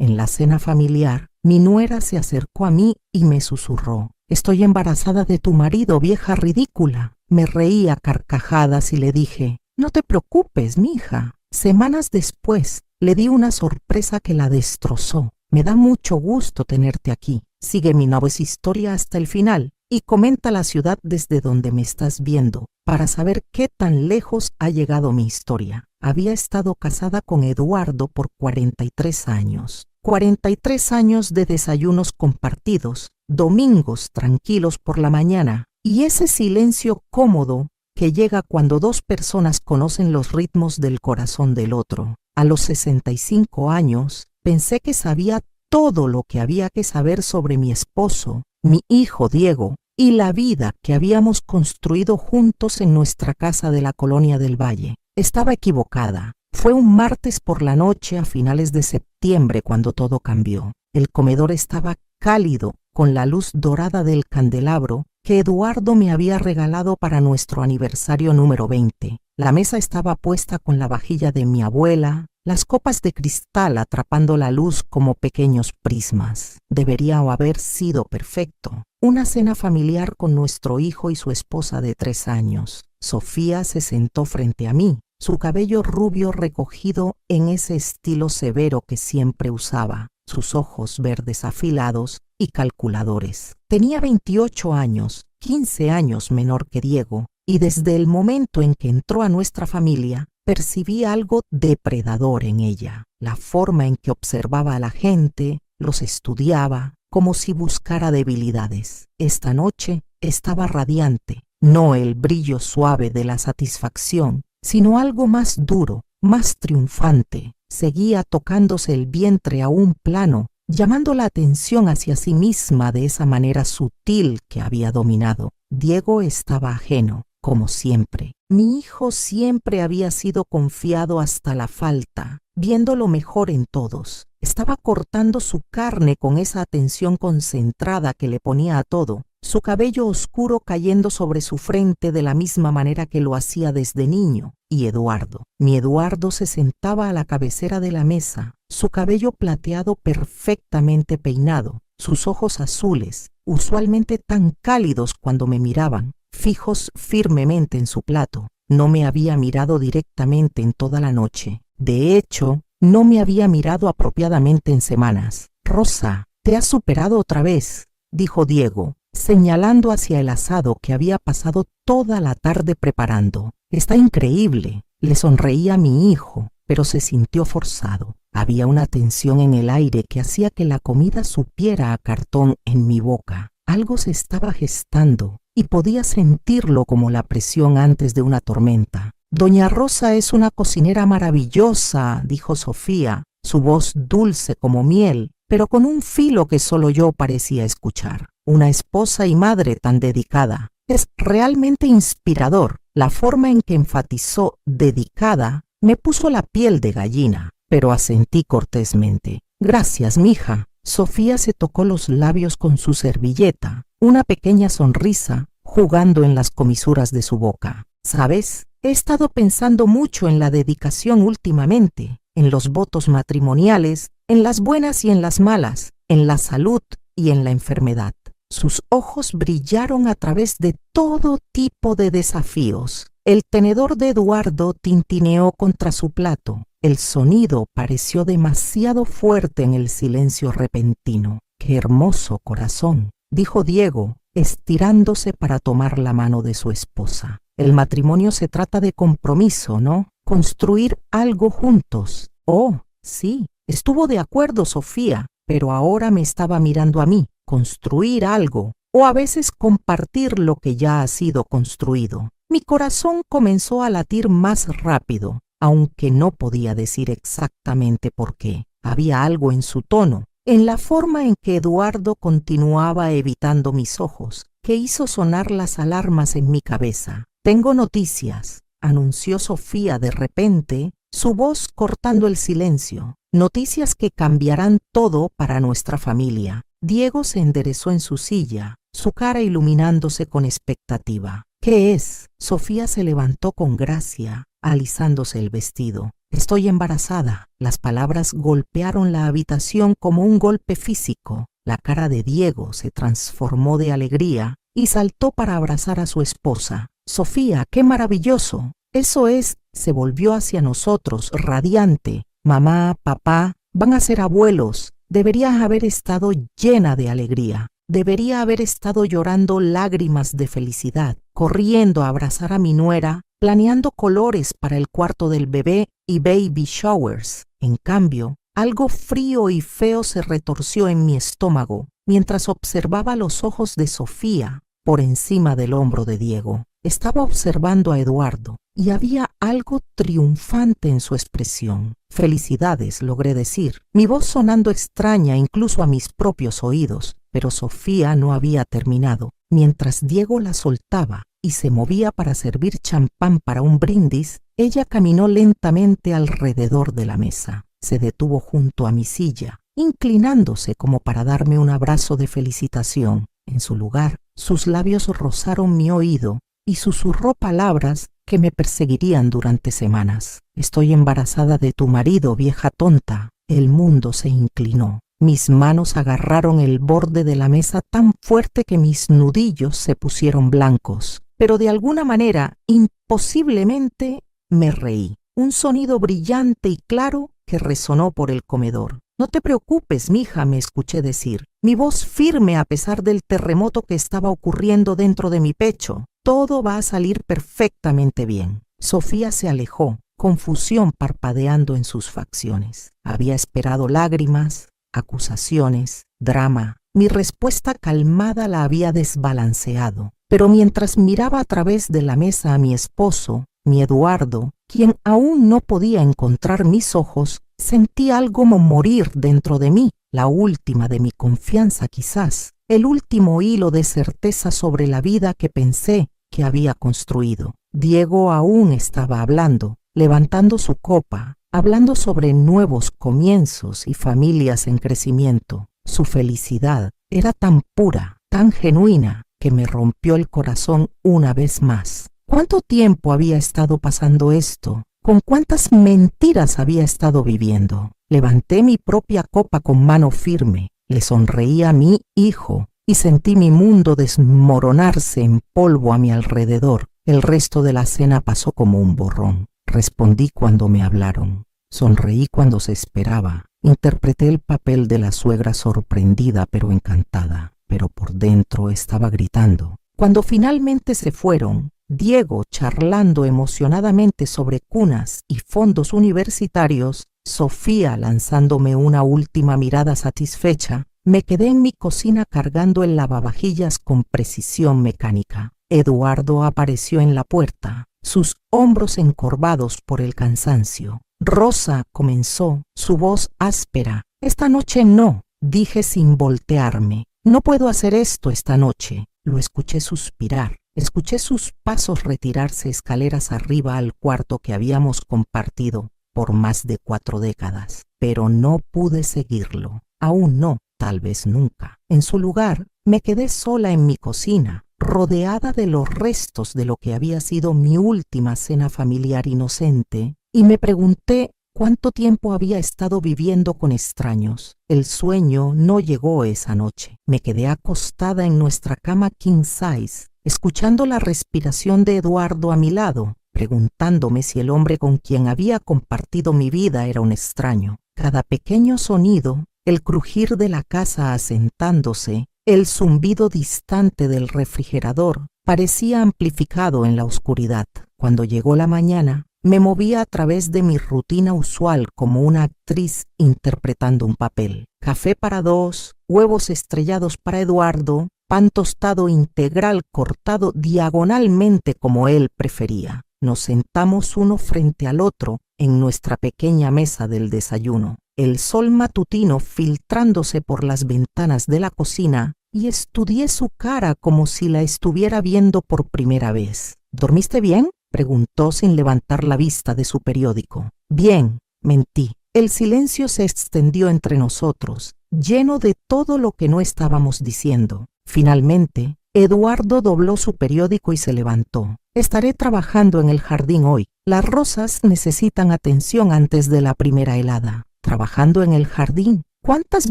En la cena familiar, mi nuera se acercó a mí y me susurró: «Estoy embarazada de tu marido, vieja ridícula». Me reí a carcajadas y le dije: «No te preocupes, mija». Semanas después, le di una sorpresa que la destrozó. «Me da mucho gusto tenerte aquí. Sigue mi nueva historia hasta el final y comenta la ciudad desde donde me estás viendo para saber qué tan lejos ha llegado mi historia». Había estado casada con Eduardo por 43 años. 43 años de desayunos compartidos, domingos tranquilos por la mañana y ese silencio cómodo que llega cuando dos personas conocen los ritmos del corazón del otro. A los 65 años, pensé que sabía todo lo que había que saber sobre mi esposo, mi hijo Diego, y la vida que habíamos construido juntos en nuestra casa de la Colonia del Valle. Estaba equivocada. Fue un martes por la noche a finales de septiembre cuando todo cambió. El comedor estaba cálido con la luz dorada del candelabro que Eduardo me había regalado para nuestro aniversario número 20. La mesa estaba puesta con la vajilla de mi abuela, las copas de cristal atrapando la luz como pequeños prismas. Debería haber sido perfecto. Una cena familiar con nuestro hijo y su esposa de 3 años. Sofía se sentó frente a mí, su cabello rubio recogido en ese estilo severo que siempre usaba, sus ojos verdes afilados y calculadores. Tenía 28 años, 15 años menor que Diego, y desde el momento en que entró a nuestra familia, percibí algo depredador en ella. La forma en que observaba a la gente, los estudiaba, como si buscara debilidades. Esta noche estaba radiante, no el brillo suave de la satisfacción, sino algo más duro, más triunfante. Seguía tocándose el vientre a un plano, llamando la atención hacia sí misma de esa manera sutil que había dominado. Diego estaba ajeno, como siempre. Mi hijo siempre había sido confiado hasta la falta, viendo lo mejor en todos. Estaba cortando su carne con esa atención concentrada que le ponía a todo, su cabello oscuro cayendo sobre su frente de la misma manera que lo hacía desde niño. Y Eduardo, mi Eduardo se sentaba a la cabecera de la mesa, su cabello plateado perfectamente peinado, sus ojos azules, usualmente tan cálidos cuando me miraban, fijos firmemente en su plato. No me había mirado directamente en toda la noche. De hecho, no me había mirado apropiadamente en semanas. «Rosa, te has superado otra vez», dijo Diego, señalando hacia el asado que había pasado toda la tarde preparando. «Está increíble». Le sonreía a mi hijo, pero se sintió forzado. Había una tensión en el aire que hacía que la comida supiera a cartón en mi boca. Algo se estaba gestando y podía sentirlo como la presión antes de una tormenta. «Doña Rosa es una cocinera maravillosa», dijo Sofía, su voz dulce como miel, pero con un filo que solo yo parecía escuchar. «Una esposa y madre tan dedicada. Es realmente inspirador». La forma en que enfatizó «dedicada» me puso la piel de gallina, pero asentí cortésmente. «Gracias, mija». Sofía se tocó los labios con su servilleta, una pequeña sonrisa jugando en las comisuras de su boca. «¿Sabes? He estado pensando mucho en la dedicación últimamente, en los votos matrimoniales, en las buenas y en las malas, en la salud y en la enfermedad». Sus ojos brillaron a través de todo tipo de desafíos. El tenedor de Eduardo tintineó contra su plato. El sonido pareció demasiado fuerte en el silencio repentino. «Qué hermoso corazón», dijo Diego, estirándose para tomar la mano de su esposa. «El matrimonio se trata de compromiso, ¿no? Construir algo juntos». «Oh, sí», estuvo de acuerdo Sofía, pero ahora me estaba mirando a mí. «Construir algo, o a veces compartir lo que ya ha sido construido». Mi corazón comenzó a latir más rápido, aunque no podía decir exactamente por qué. Había algo en su tono, en la forma en que Eduardo continuaba evitando mis ojos, que hizo sonar las alarmas en mi cabeza. «Tengo noticias», anunció Sofía de repente, su voz cortando el silencio. «Noticias que cambiarán todo para nuestra familia». Diego se enderezó en su silla, su cara iluminándose con expectativa. «¿Qué es?». Sofía se levantó con gracia, alisándose el vestido. estoy embarazada. Las palabras golpearon la habitación como un golpe físico. La cara de Diego se transformó de alegría y saltó para abrazar a su esposa. Sofía, qué maravilloso. Eso es, se volvió hacia nosotros, radiante. Mamá, papá, van a ser abuelos. Deberías haber estado llena de alegría. Debería haber estado llorando lágrimas de felicidad, corriendo a abrazar a mi nuera, planeando colores para el cuarto del bebé y baby showers. En cambio, algo frío y feo se retorció en mi estómago mientras observaba los ojos de Sofía por encima del hombro de Diego. Estaba observando a Eduardo y había algo triunfante en su expresión. Felicidades, logré decir, mi voz sonando extraña incluso a mis propios oídos, pero Sofía no había terminado. Mientras Diego la soltaba y se movía para servir champán para un brindis, ella caminó lentamente alrededor de la mesa. Se detuvo junto a mi silla, inclinándose como para darme un abrazo de felicitación. En su lugar, sus labios rozaron mi oído y susurró palabras que me perseguirían durante semanas. Estoy embarazada de tu marido, vieja tonta. El mundo se inclinó. Mis manos agarraron el borde de la mesa tan fuerte que mis nudillos se pusieron blancos. Pero de alguna manera, imposiblemente, me reí. Un sonido brillante y claro que resonó por el comedor. No te preocupes, mija, me escuché decir. Mi voz firme a pesar del terremoto que estaba ocurriendo dentro de mi pecho. Todo va a salir perfectamente bien. Sofía se alejó, confusión parpadeando en sus facciones. Había esperado lágrimas, acusaciones, drama. Mi respuesta calmada la había desbalanceado. Pero mientras miraba a través de la mesa a mi esposo, mi Eduardo, quien aún no podía encontrar mis ojos, sentí algo como morir dentro de mí, la última de mi confianza quizás, el último hilo de certeza sobre la vida que pensé que había construido. Diego aún estaba hablando, levantando su copa, hablando sobre nuevos comienzos y familias en crecimiento. Su felicidad era tan pura, tan genuina, que me rompió el corazón una vez más. ¿Cuánto tiempo había estado pasando esto? ¿Con cuántas mentiras había estado viviendo? Levanté mi propia copa con mano firme, le sonreí a mi hijo y sentí mi mundo desmoronarse en polvo a mi alrededor. El resto de la cena pasó como un borrón. Respondí cuando me hablaron. Sonreí cuando se esperaba. Interpreté el papel de la suegra sorprendida pero encantada, pero por dentro estaba gritando. Cuando finalmente se fueron, Diego charlando emocionadamente sobre cunas y fondos universitarios, Sofía lanzándome una última mirada satisfecha, me quedé en mi cocina cargando el lavavajillas con precisión mecánica. Eduardo apareció en la puerta, sus hombros encorvados por el cansancio. Rosa comenzó, su voz áspera. Esta noche no, dije sin voltearme. No puedo hacer esto esta noche. Lo escuché suspirar. Escuché sus pasos retirarse escaleras arriba al cuarto que habíamos compartido por más de 4 décadas. Pero no pude seguirlo. Aún no, tal vez nunca. En su lugar, me quedé sola en mi cocina, rodeada de los restos de lo que había sido mi última cena familiar inocente, y me pregunté cuánto tiempo había estado viviendo con extraños. El sueño no llegó esa noche. Me quedé acostada en nuestra cama king size, escuchando la respiración de Eduardo a mi lado, preguntándome si el hombre con quien había compartido mi vida era un extraño. Cada pequeño sonido, el crujir de la casa asentándose, el zumbido distante del refrigerador, parecía amplificado en la oscuridad. Cuando llegó la mañana, me movía a través de mi rutina usual como una actriz interpretando un papel. Café para 2, huevos estrellados para Eduardo, pan tostado integral cortado diagonalmente como él prefería. Nos sentamos uno frente al otro en nuestra pequeña mesa del desayuno, el sol matutino filtrándose por las ventanas de la cocina, y estudié su cara como si la estuviera viendo por primera vez. ¿Dormiste bien?, preguntó sin levantar la vista de su periódico. Bien, mentí. El silencio se extendió entre nosotros, lleno de todo lo que no estábamos diciendo. Finalmente, Eduardo dobló su periódico y se levantó. Estaré trabajando en el jardín hoy. Las rosas necesitan atención antes de la primera helada. Trabajando en el jardín. ¿Cuántas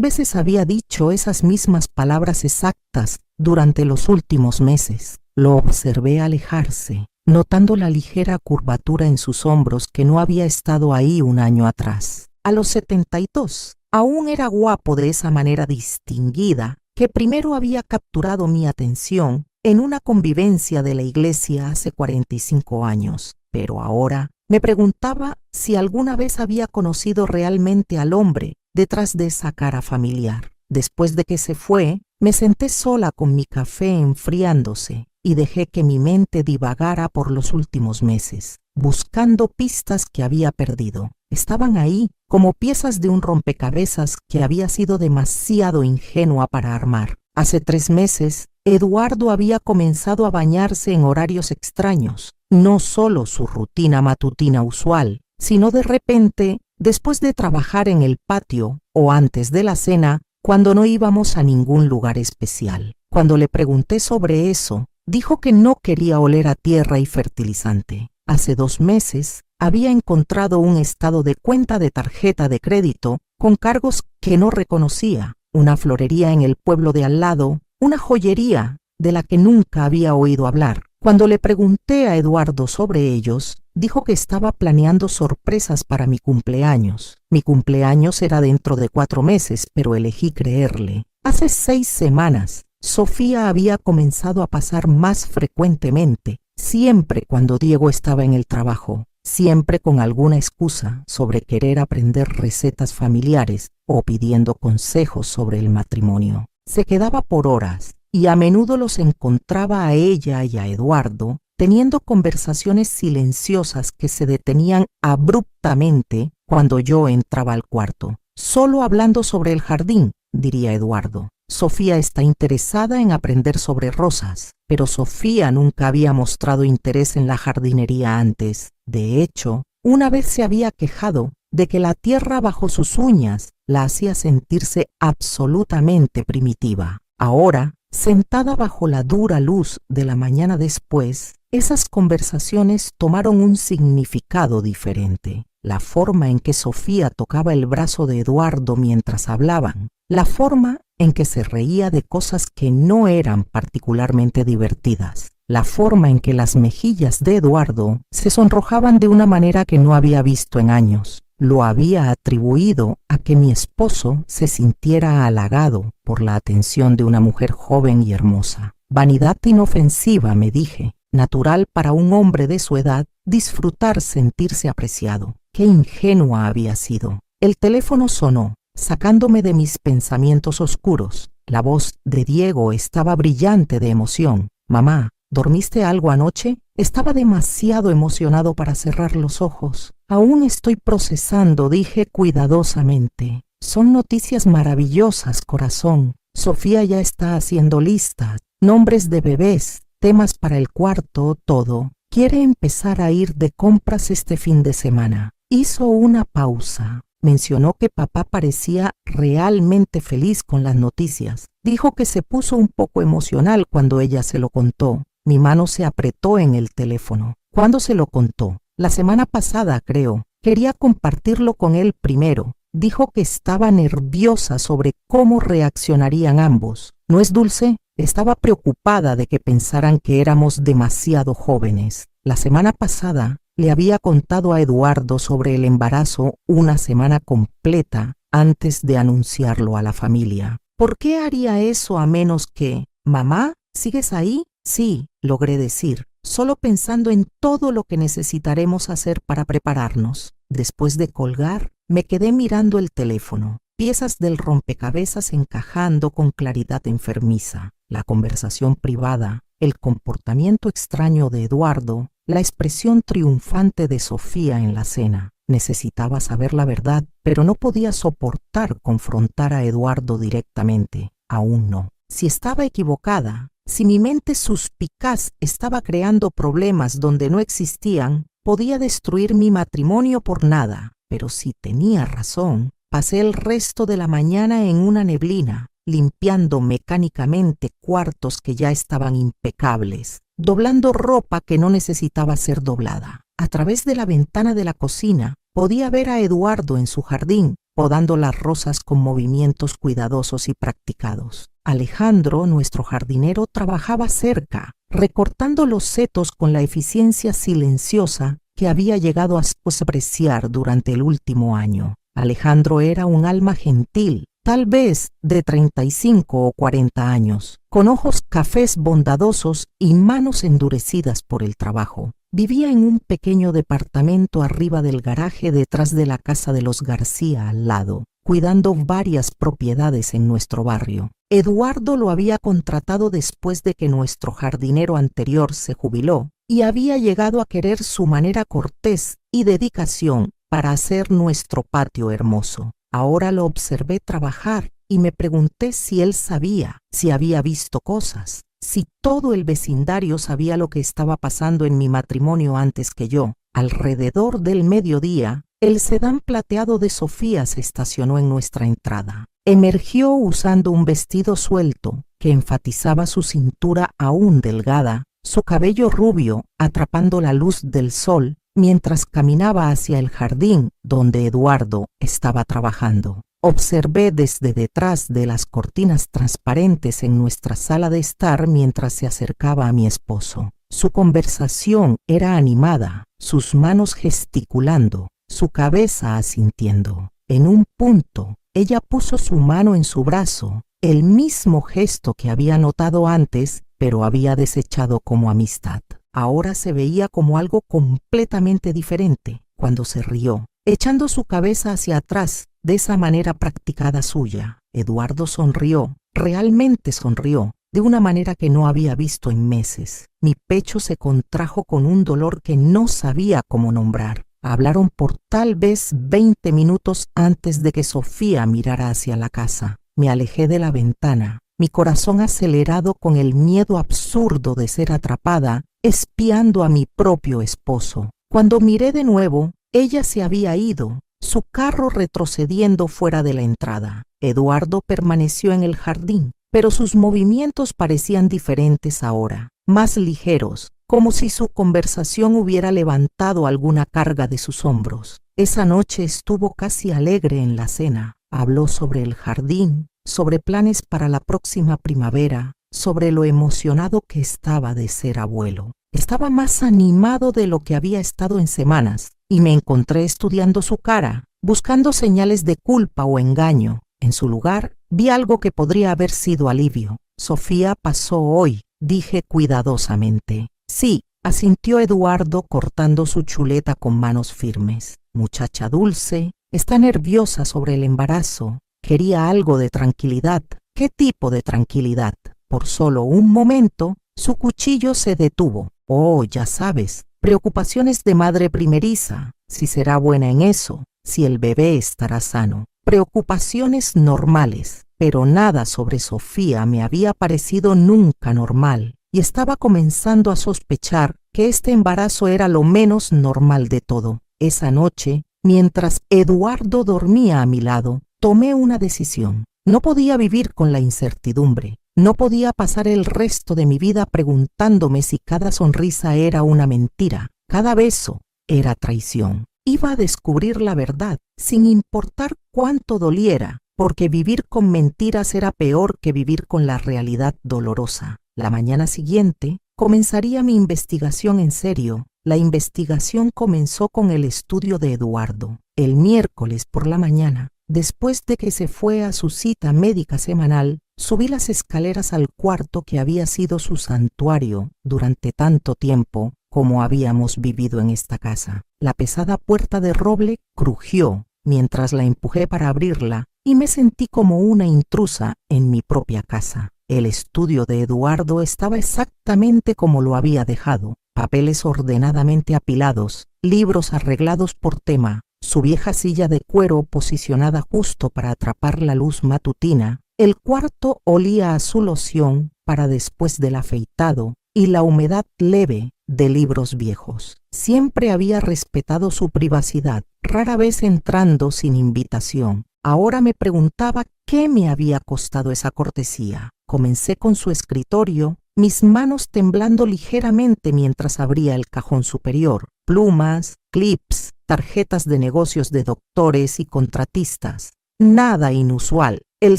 veces había dicho esas mismas palabras exactas durante los últimos meses? Lo observé alejarse, notando la ligera curvatura en sus hombros que no había estado ahí un año atrás. A los 72, aún era guapo de esa manera distinguida que primero había capturado mi atención en una convivencia de la iglesia hace 45 años, pero ahora me preguntaba si alguna vez había conocido realmente al hombre detrás de esa cara familiar. Después de que se fue, me senté sola con mi café enfriándose y dejé que mi mente divagara por los últimos meses, buscando pistas que había perdido. Estaban ahí, como piezas de un rompecabezas que había sido demasiado ingenua para armar. Hace 3 meses, Eduardo había comenzado a bañarse en horarios extraños, no solo su rutina matutina usual, sino de repente, después de trabajar en el patio o antes de la cena, cuando no íbamos a ningún lugar especial. Cuando le pregunté sobre eso, dijo que no quería oler a tierra y fertilizante. Hace 2 meses había encontrado un estado de cuenta de tarjeta de crédito con cargos que no reconocía, una florería en el pueblo de al lado, una joyería de la que nunca había oído hablar. Cuando le pregunté a Eduardo sobre ellos, dijo que estaba planeando sorpresas para mi cumpleaños. Mi cumpleaños era dentro de 4 meses, pero elegí creerle. Hace 6 semanas, Sofía había comenzado a pasar más frecuentemente, siempre cuando Diego estaba en el trabajo, siempre con alguna excusa sobre querer aprender recetas familiares o pidiendo consejos sobre el matrimonio. Se quedaba por horas y a menudo los encontraba a ella y a Eduardo teniendo conversaciones silenciosas que se detenían abruptamente cuando yo entraba al cuarto. Solo hablando sobre el jardín, diría Eduardo. Sofía está interesada en aprender sobre rosas, pero Sofía nunca había mostrado interés en la jardinería antes. De hecho, una vez se había quejado de que la tierra bajo sus uñas la hacía sentirse absolutamente primitiva. Ahora, sentada bajo la dura luz de la mañana después, esas conversaciones tomaron un significado diferente. La forma en que Sofía tocaba el brazo de Eduardo mientras hablaban, la forma en que se reía de cosas que no eran particularmente divertidas, la forma en que las mejillas de Eduardo se sonrojaban de una manera que no había visto en años. Lo había atribuido a que mi esposo se sintiera halagado por la atención de una mujer joven y hermosa. Vanidad inofensiva, me dije, natural para un hombre de su edad disfrutar sentirse apreciado. Qué ingenua había sido. El teléfono sonó, sacándome de mis pensamientos oscuros. La voz de Diego estaba brillante de emoción. Mamá, ¿dormiste algo anoche? Estaba demasiado emocionado para cerrar los ojos. Aún estoy procesando, dije cuidadosamente. Son noticias maravillosas, corazón. Sofía ya está haciendo listas, nombres de bebés, temas para el cuarto, todo. Quiere empezar a ir de compras este fin de semana. Hizo una pausa. Mencionó que papá parecía realmente feliz con las noticias. Dijo que se puso un poco emocional cuando ella se lo contó. Mi mano se apretó en el teléfono. ¿Cuándo se lo contó? La semana pasada, creo. Quería compartirlo con él primero. Dijo que estaba nerviosa sobre cómo reaccionarían ambos. ¿No es dulce? Estaba preocupada de que pensaran que éramos demasiado jóvenes. La semana pasada le había contado a Eduardo sobre el embarazo una semana completa antes de anunciarlo a la familia. ¿Por qué haría eso a menos que... ¿Mamá? ¿Sigues ahí? Sí, logré decir, solo pensando en todo lo que necesitaremos hacer para prepararnos. Después de colgar, me quedé mirando el teléfono, piezas del rompecabezas encajando con claridad enfermiza, la conversación privada, el comportamiento extraño de Eduardo, la expresión triunfante de Sofía en la cena. Necesitaba saber la verdad, pero no podía soportar confrontar a Eduardo directamente. Aún no. Si estaba equivocada, si mi mente suspicaz estaba creando problemas donde no existían, podía destruir mi matrimonio por nada. Pero si tenía razón, pasé el resto de la mañana en una neblina, limpiando mecánicamente cuartos que ya estaban impecables. doblando ropa que no necesitaba ser doblada. A través de la ventana de la cocina podía ver a Eduardo en su jardín, podando las rosas con movimientos cuidadosos y practicados. Alejandro, nuestro jardinero, trabajaba cerca, recortando los setos con la eficiencia silenciosa que había llegado a apreciar durante el último año. Alejandro era un alma gentil, tal vez de 35 o 40 años, con ojos cafés bondadosos y manos endurecidas por el trabajo. Vivía en un pequeño departamento arriba del garaje detrás de la casa de los García al lado, cuidando varias propiedades en nuestro barrio. Eduardo lo había contratado después de que nuestro jardinero anterior se jubiló y había llegado a querer su manera cortés y dedicación para hacer nuestro patio hermoso. Ahora lo observé trabajar y me pregunté si él sabía, si había visto cosas, si todo el vecindario sabía lo que estaba pasando en mi matrimonio antes que yo. Alrededor del mediodía, el sedán plateado de Sofía se estacionó en nuestra entrada. Emergió usando un vestido suelto que enfatizaba su cintura aún delgada, su cabello rubio atrapando la luz del sol mientras caminaba hacia el jardín donde Eduardo estaba trabajando. Observé desde detrás de las cortinas transparentes en nuestra sala de estar mientras se acercaba a mi esposo. Su conversación era animada, sus manos gesticulando, su cabeza asintiendo. En un punto, ella puso su mano en su brazo, el mismo gesto que había notado antes, pero había desechado como amistad. Ahora se veía como algo completamente diferente cuando se rió, echando su cabeza hacia atrás de esa manera practicada suya. Eduardo sonrió, realmente sonrió, de una manera que no había visto en meses. Mi pecho se contrajo con un dolor que no sabía cómo nombrar. Hablaron por tal vez 20 minutos antes de que Sofía mirara hacia la casa. Me alejé de la ventana, mi corazón acelerado con el miedo absurdo de ser atrapada, espiando a mi propio esposo. Cuando miré de nuevo, ella se había ido, su carro retrocediendo fuera de la entrada. Eduardo permaneció en el jardín, pero sus movimientos parecían diferentes ahora, más ligeros, como si su conversación hubiera levantado alguna carga de sus hombros. Esa noche estuvo casi alegre en la cena. Habló sobre el jardín, sobre planes para la próxima primavera, sobre lo emocionado que estaba de ser abuelo. Estaba más animado de lo que había estado en semanas, y me encontré estudiando su cara, buscando señales de culpa o engaño. En su lugar, vi algo que podría haber sido alivio. Sofía pasó hoy, dije cuidadosamente. Sí, asintió Eduardo cortando su chuleta con manos firmes. Muchacha dulce, está nerviosa sobre el embarazo. Quería algo de tranquilidad. ¿Qué tipo de tranquilidad? Por solo un momento, su cuchillo se detuvo. Oh, ya sabes, preocupaciones de madre primeriza, si será buena en eso, si el bebé estará sano. Preocupaciones normales, pero nada sobre Sofía me había parecido nunca normal, y estaba comenzando a sospechar que este embarazo era lo menos normal de todo. Esa noche, mientras Eduardo dormía a mi lado, tomé una decisión. No podía vivir con la incertidumbre. No podía pasar el resto de mi vida preguntándome si cada sonrisa era una mentira, cada beso era traición. Iba a descubrir la verdad, sin importar cuánto doliera, porque vivir con mentiras era peor que vivir con la realidad dolorosa. La mañana siguiente, comenzaría mi investigación en serio. La investigación comenzó con el estudio de Eduardo. El miércoles por la mañana, después de que se fue a su cita médica semanal, subí las escaleras al cuarto que había sido su santuario durante tanto tiempo como habíamos vivido en esta casa. La pesada puerta de roble crujió mientras la empujé para abrirla y me sentí como una intrusa en mi propia casa. El estudio de Eduardo estaba exactamente como lo había dejado. Papeles ordenadamente apilados, libros arreglados por tema, su vieja silla de cuero posicionada justo para atrapar la luz matutina. El cuarto olía a su loción para después del afeitado y la humedad leve de libros viejos. Siempre había respetado su privacidad, rara vez entrando sin invitación. Ahora me preguntaba qué me había costado esa cortesía. Comencé con su escritorio, mis manos temblando ligeramente mientras abría el cajón superior. Plumas, clips, tarjetas de negocios de doctores y contratistas. Nada inusual. El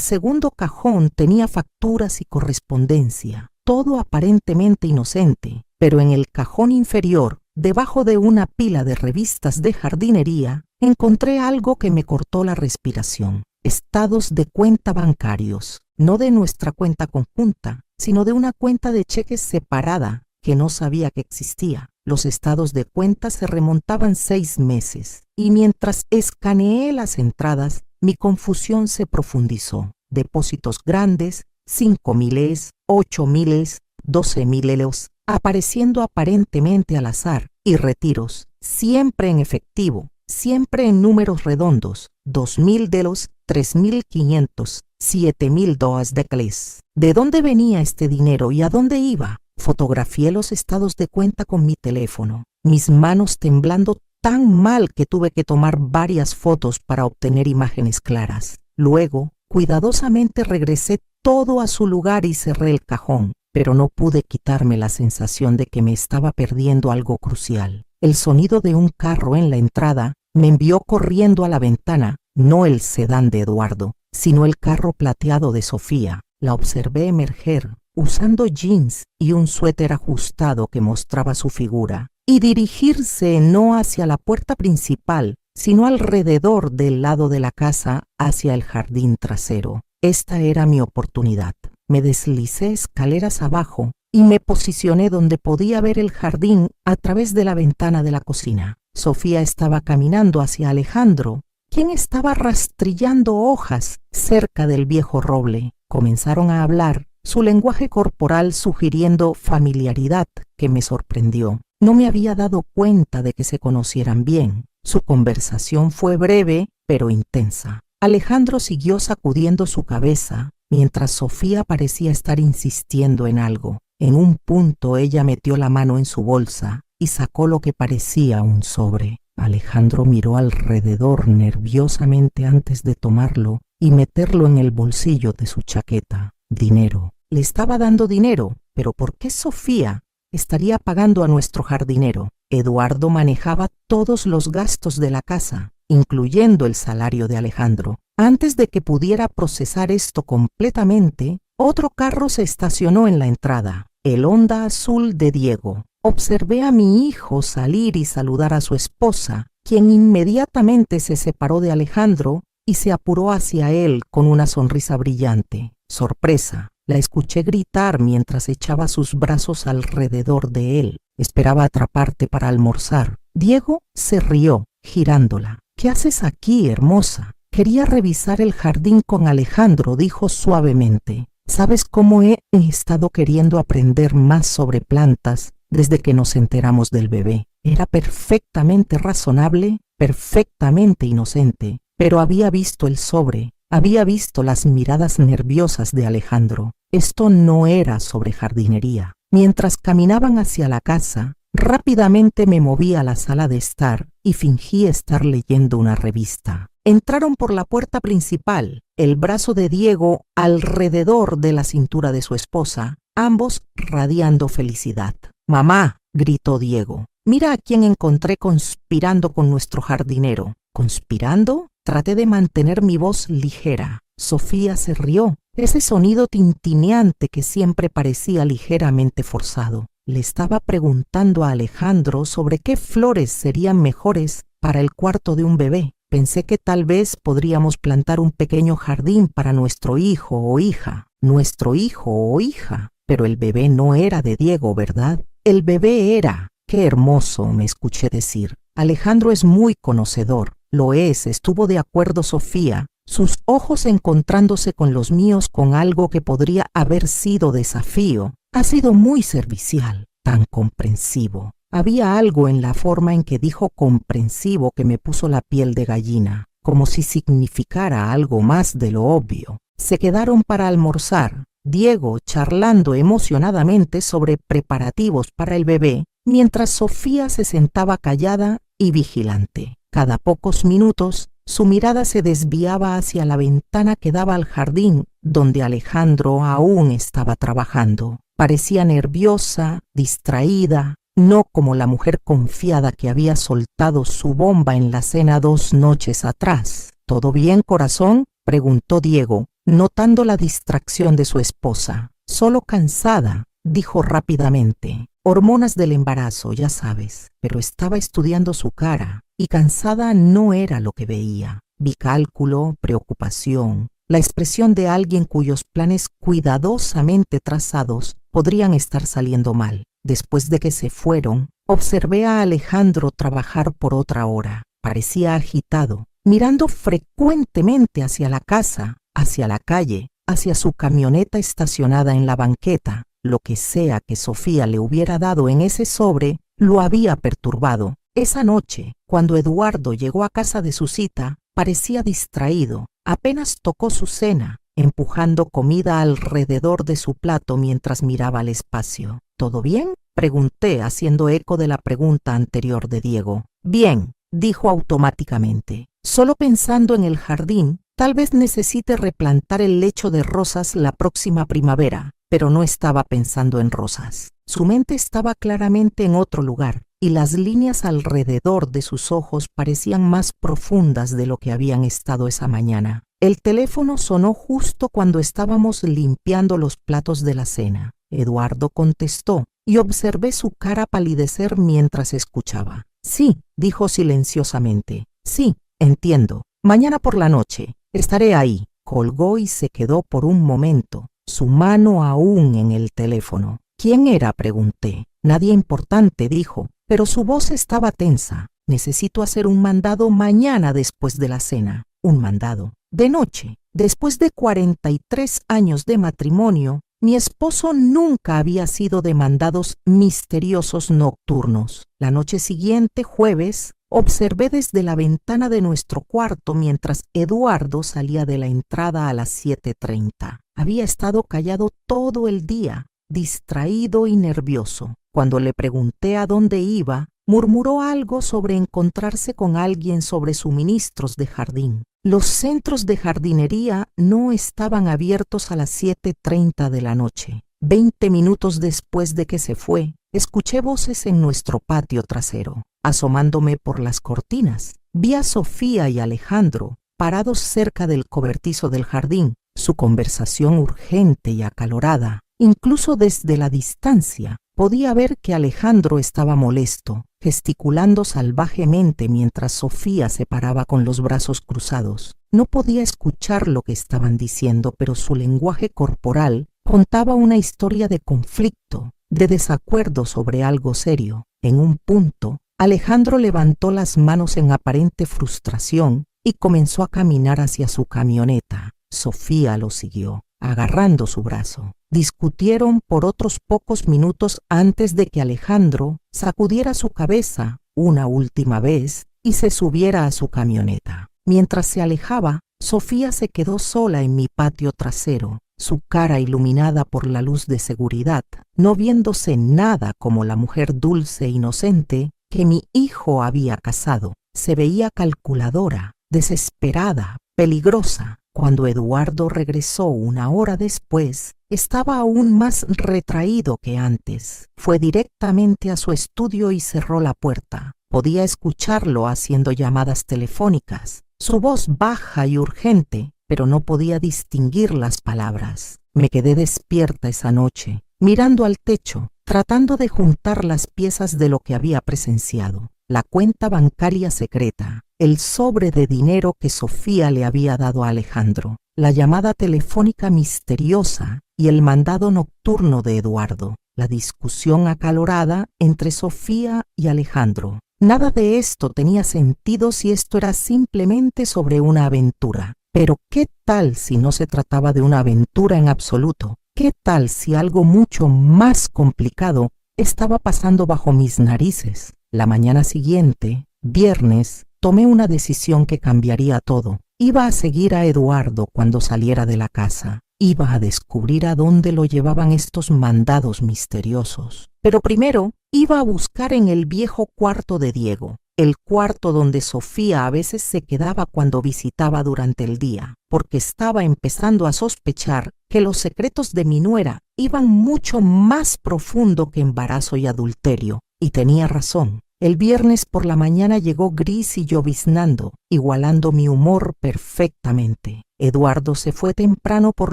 segundo cajón tenía facturas y correspondencia. Todo aparentemente inocente, pero en el cajón inferior, debajo de una pila de revistas de jardinería, encontré algo que me cortó la respiración. Estados de cuenta bancarios, no de nuestra cuenta conjunta, sino de una cuenta de cheques separada que no sabía que existía. Los estados de cuenta se remontaban 6 meses, y mientras escaneé las entradas, mi confusión se profundizó. Depósitos grandes, 5.000, 8.000, 12.000, apareciendo aparentemente al azar, y retiros, siempre en efectivo, siempre en números redondos, 2.000, 3.500, 7.000 $. ¿De dónde venía este dinero y a dónde iba? Fotografié los estados de cuenta con mi teléfono, mis manos temblando tan mal que tuve que tomar varias fotos para obtener imágenes claras. Luego, cuidadosamente regresé todo a su lugar y cerré el cajón, pero no pude quitarme la sensación de que me estaba perdiendo algo crucial. El sonido de un carro en la entrada me envió corriendo a la ventana, no el sedán de Eduardo, sino el carro plateado de Sofía. La observé emerger, usando jeans y un suéter ajustado que mostraba su figura, y dirigirse no hacia la puerta principal, sino alrededor del lado de la casa hacia el jardín trasero. Esta era mi oportunidad. Me deslicé escaleras abajo y me posicioné donde podía ver el jardín a través de la ventana de la cocina. Sofía estaba caminando hacia Alejandro, quien estaba rastrillando hojas cerca del viejo roble. Comenzaron a hablar, su lenguaje corporal sugiriendo familiaridad que me sorprendió. No me había dado cuenta de que se conocieran bien. Su conversación fue breve, pero intensa. Alejandro siguió sacudiendo su cabeza, mientras Sofía parecía estar insistiendo en algo. En un punto ella metió la mano en su bolsa y sacó lo que parecía un sobre. Alejandro miró alrededor nerviosamente antes de tomarlo y meterlo en el bolsillo de su chaqueta. Dinero. Le estaba dando dinero, pero ¿por qué Sofía estaría pagando a nuestro jardinero? Eduardo manejaba todos los gastos de la casa, incluyendo el salario de Alejandro. Antes de que pudiera procesar esto completamente, otro carro se estacionó en la entrada, el Honda azul de Diego. Observé a mi hijo salir y saludar a su esposa, quien inmediatamente se separó de Alejandro y se apuró hacia él con una sonrisa brillante. Sorpresa. La escuché gritar mientras echaba sus brazos alrededor de él. Esperaba atraparte para almorzar. Diego se rió, girándola. ¿Qué haces aquí, hermosa? Quería revisar el jardín con Alejandro, dijo suavemente. ¿Sabes cómo he estado queriendo aprender más sobre plantas desde que nos enteramos del bebé? Era perfectamente razonable, perfectamente inocente, pero había visto el sobre. Había visto las miradas nerviosas de Alejandro. Esto no era sobre jardinería. Mientras caminaban hacia la casa, rápidamente me moví a la sala de estar y fingí estar leyendo una revista. Entraron por la puerta principal, el brazo de Diego alrededor de la cintura de su esposa, ambos radiando felicidad. «Mamá», gritó Diego, «mira a quién encontré conspirando con nuestro jardinero». ¿Conspirando? Traté de mantener mi voz ligera. Sofía se rió, ese sonido tintineante que siempre parecía ligeramente forzado. Le estaba preguntando a Alejandro sobre qué flores serían mejores para el cuarto de un bebé. Pensé que tal vez podríamos plantar un pequeño jardín para nuestro hijo o hija. Nuestro hijo o hija. Pero el bebé no era de Diego, ¿verdad? El bebé era. Qué hermoso, me escuché decir. Alejandro es muy conocedor. Lo es, estuvo de acuerdo Sofía, sus ojos encontrándose con los míos con algo que podría haber sido desafío. Ha sido muy servicial, tan comprensivo. Había algo en la forma en que dijo comprensivo que me puso la piel de gallina, como si significara algo más de lo obvio. Se quedaron para almorzar, Diego charlando emocionadamente sobre preparativos para el bebé, mientras Sofía se sentaba callada y vigilante. Cada pocos minutos, su mirada se desviaba hacia la ventana que daba al jardín, donde Alejandro aún estaba trabajando. Parecía nerviosa, distraída, no como la mujer confiada que había soltado su bomba en la cena 2 noches atrás. ¿Todo bien, corazón?, preguntó Diego, notando la distracción de su esposa. Solo cansada, dijo rápidamente. Hormonas del embarazo, ya sabes. Pero estaba estudiando su cara, y cansada no era lo que veía. Vi cálculo, preocupación, la expresión de alguien cuyos planes cuidadosamente trazados podrían estar saliendo mal. Después de que se fueron, observé a Alejandro trabajar por otra hora. Parecía agitado, mirando frecuentemente hacia la casa, hacia la calle, hacia su camioneta estacionada en la banqueta. Lo que sea que Sofía le hubiera dado en ese sobre lo había perturbado. Esa noche, cuando Eduardo llegó a casa de su cita, parecía distraído. Apenas tocó su cena, empujando comida alrededor de su plato mientras miraba al espacio. ¿Todo bien?, pregunté, haciendo eco de la pregunta anterior de Diego. Bien, dijo automáticamente. Solo pensando en el jardín, tal vez necesite replantar el lecho de rosas la próxima primavera, pero no estaba pensando en rosas. Su mente estaba claramente en otro lugar, y las líneas alrededor de sus ojos parecían más profundas de lo que habían estado esa mañana. El teléfono sonó justo cuando estábamos limpiando los platos de la cena. Eduardo contestó, y observé su cara palidecer mientras escuchaba. Sí, dijo silenciosamente. Sí, entiendo. Mañana por la noche. Estaré ahí. Colgó y se quedó por un momento, su mano aún en el teléfono. ¿Quién era?, pregunté. Nadie importante, dijo, pero su voz estaba tensa. Necesito hacer un mandado mañana después de la cena. Un mandado. De noche. Después de 43 años de matrimonio, mi esposo nunca había sido de mandados misteriosos nocturnos. La noche siguiente, jueves, observé desde la ventana de nuestro cuarto mientras Eduardo salía de la entrada a las 7:30. Había estado callado todo el día, distraído y nervioso. Cuando le pregunté a dónde iba, murmuró algo sobre encontrarse con alguien sobre suministros de jardín. Los centros de jardinería no estaban abiertos a las 7:30 de la noche. 20 minutos después de que se fue, escuché voces en nuestro patio trasero. Asomándome por las cortinas, vi a Sofía y Alejandro parados cerca del cobertizo del jardín, su conversación urgente y acalorada. Incluso desde la distancia, podía ver que Alejandro estaba molesto, gesticulando salvajemente mientras Sofía se paraba con los brazos cruzados. No podía escuchar lo que estaban diciendo, pero su lenguaje corporal contaba una historia de conflicto, de desacuerdo sobre algo serio. En un punto, Alejandro levantó las manos en aparente frustración y comenzó a caminar hacia su camioneta. Sofía lo siguió, agarrando su brazo. Discutieron por otros pocos minutos antes de que Alejandro sacudiera su cabeza una última vez y se subiera a su camioneta. Mientras se alejaba, Sofía se quedó sola en mi patio trasero, su cara iluminada por la luz de seguridad, no viéndose nada como la mujer dulce e inocente que mi hijo había casado. Se veía calculadora, desesperada, peligrosa. Cuando Eduardo regresó una hora después, estaba aún más retraído que antes. Fue directamente a su estudio y cerró la puerta. Podía escucharlo haciendo llamadas telefónicas, su voz baja y urgente, pero no podía distinguir las palabras. Me quedé despierta esa noche, mirando al techo, tratando de juntar las piezas de lo que había presenciado. La cuenta bancaria secreta, el sobre de dinero que Sofía le había dado a Alejandro, la llamada telefónica misteriosa y el mandado nocturno de Eduardo, la discusión acalorada entre Sofía y Alejandro. Nada de esto tenía sentido si esto era simplemente sobre una aventura. Pero ¿qué tal si no se trataba de una aventura en absoluto? ¿Qué tal si algo mucho más complicado estaba pasando bajo mis narices? La mañana siguiente, viernes, tomé una decisión que cambiaría todo. Iba a seguir a Eduardo cuando saliera de la casa. Iba a descubrir a dónde lo llevaban estos mandados misteriosos. Pero primero iba a buscar en el viejo cuarto de Diego. el cuarto donde Sofía a veces se quedaba cuando visitaba durante el día, porque estaba empezando a sospechar que los secretos de mi nuera iban mucho más profundo que embarazo y adulterio, y tenía razón. El viernes por la mañana llegó gris y lloviznando, igualando mi humor perfectamente. Eduardo se fue temprano por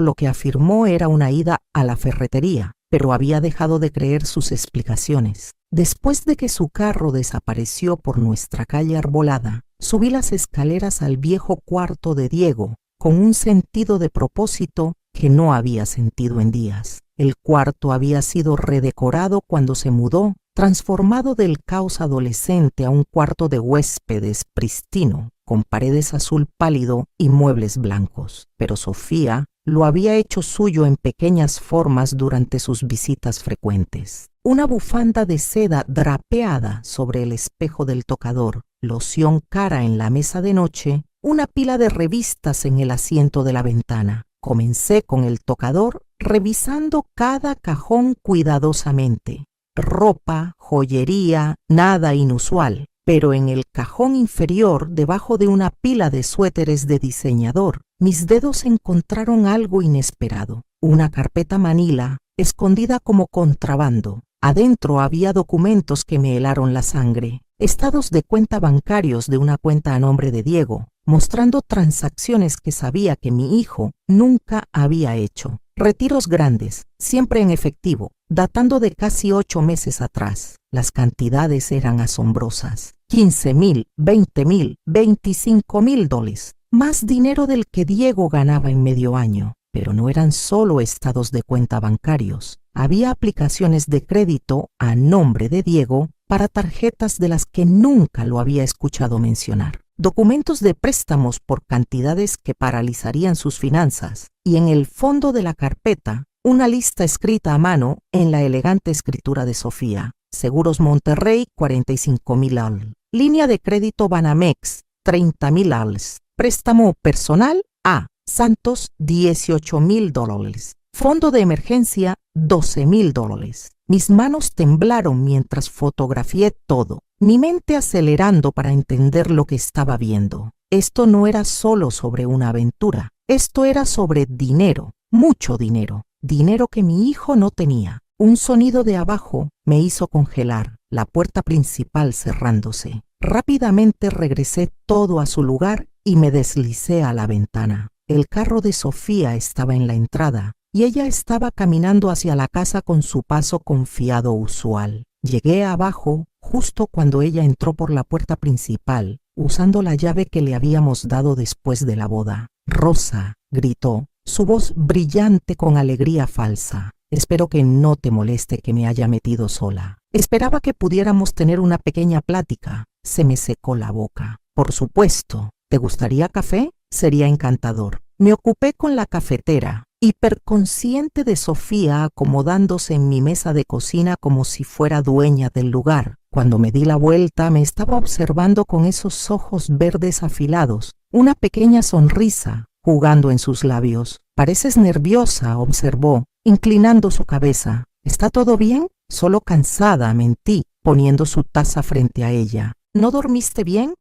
lo que afirmó era una ida a la ferretería, pero había dejado de creer sus explicaciones. Después de que su carro desapareció por nuestra calle arbolada, subí las escaleras al viejo cuarto de Diego, con un sentido de propósito que no había sentido en días. El cuarto había sido redecorado cuando se mudó, transformado del caos adolescente a un cuarto de huéspedes pristino, con paredes azul pálido y muebles blancos. Pero Sofía lo había hecho suyo en pequeñas formas durante sus visitas frecuentes. Una bufanda de seda drapeada sobre el espejo del tocador, loción cara en la mesa de noche, una pila de revistas en el asiento de la ventana. Comencé con el tocador, revisando cada cajón cuidadosamente. Ropa, joyería, nada inusual, pero en el cajón inferior, debajo de una pila de suéteres de diseñador, mis dedos encontraron algo inesperado. Una carpeta manila, escondida como contrabando. Adentro había documentos que me helaron la sangre, estados de cuenta bancarios de una cuenta a nombre de Diego, mostrando transacciones que sabía que mi hijo nunca había hecho. Retiros grandes, siempre en efectivo, datando de casi 8 meses atrás. Las cantidades eran asombrosas. 15,000, 20,000, 25,000 dólares. Más dinero del que Diego ganaba en medio año. Pero no eran solo estados de cuenta bancarios. Había aplicaciones de crédito a nombre de Diego para tarjetas de las que nunca lo había escuchado mencionar. Documentos de préstamos por cantidades que paralizarían sus finanzas. Y en el fondo de la carpeta, una lista escrita a mano en la elegante escritura de Sofía. Seguros Monterrey, 45,000 al. Línea de crédito Banamex, 30,000 als. Préstamo personal A. Santos, 18,000 dólares. Fondo de emergencia, 12,000 dólares. Mis manos temblaron mientras fotografié todo, mi mente acelerando para entender lo que estaba viendo. Esto no era solo sobre una aventura, esto era sobre dinero, mucho dinero, dinero que mi hijo no tenía. Un sonido de abajo me hizo congelar, la puerta principal cerrándose. Rápidamente regresé todo a su lugar y me deslicé a la ventana. El carro de Sofía estaba en la entrada y ella estaba caminando hacia la casa con su paso confiado usual. Llegué abajo justo cuando ella entró por la puerta principal, usando la llave que le habíamos dado después de la boda. «Rosa», gritó, su voz brillante con alegría falsa. «Espero que no te moleste que me haya metido sola. Esperaba que pudiéramos tener una pequeña plática». Se me secó la boca. «Por supuesto. ¿Te gustaría café? Sería encantador». Me ocupé con la cafetera, hiperconsciente de Sofía acomodándose en mi mesa de cocina como si fuera dueña del lugar. Cuando me di la vuelta me estaba observando con esos ojos verdes afilados, una pequeña sonrisa jugando en sus labios. «Pareces nerviosa», observó, inclinando su cabeza. «¿Está todo bien?» «Solo cansada», mentí, poniendo su taza frente a ella. «¿No dormiste bien?»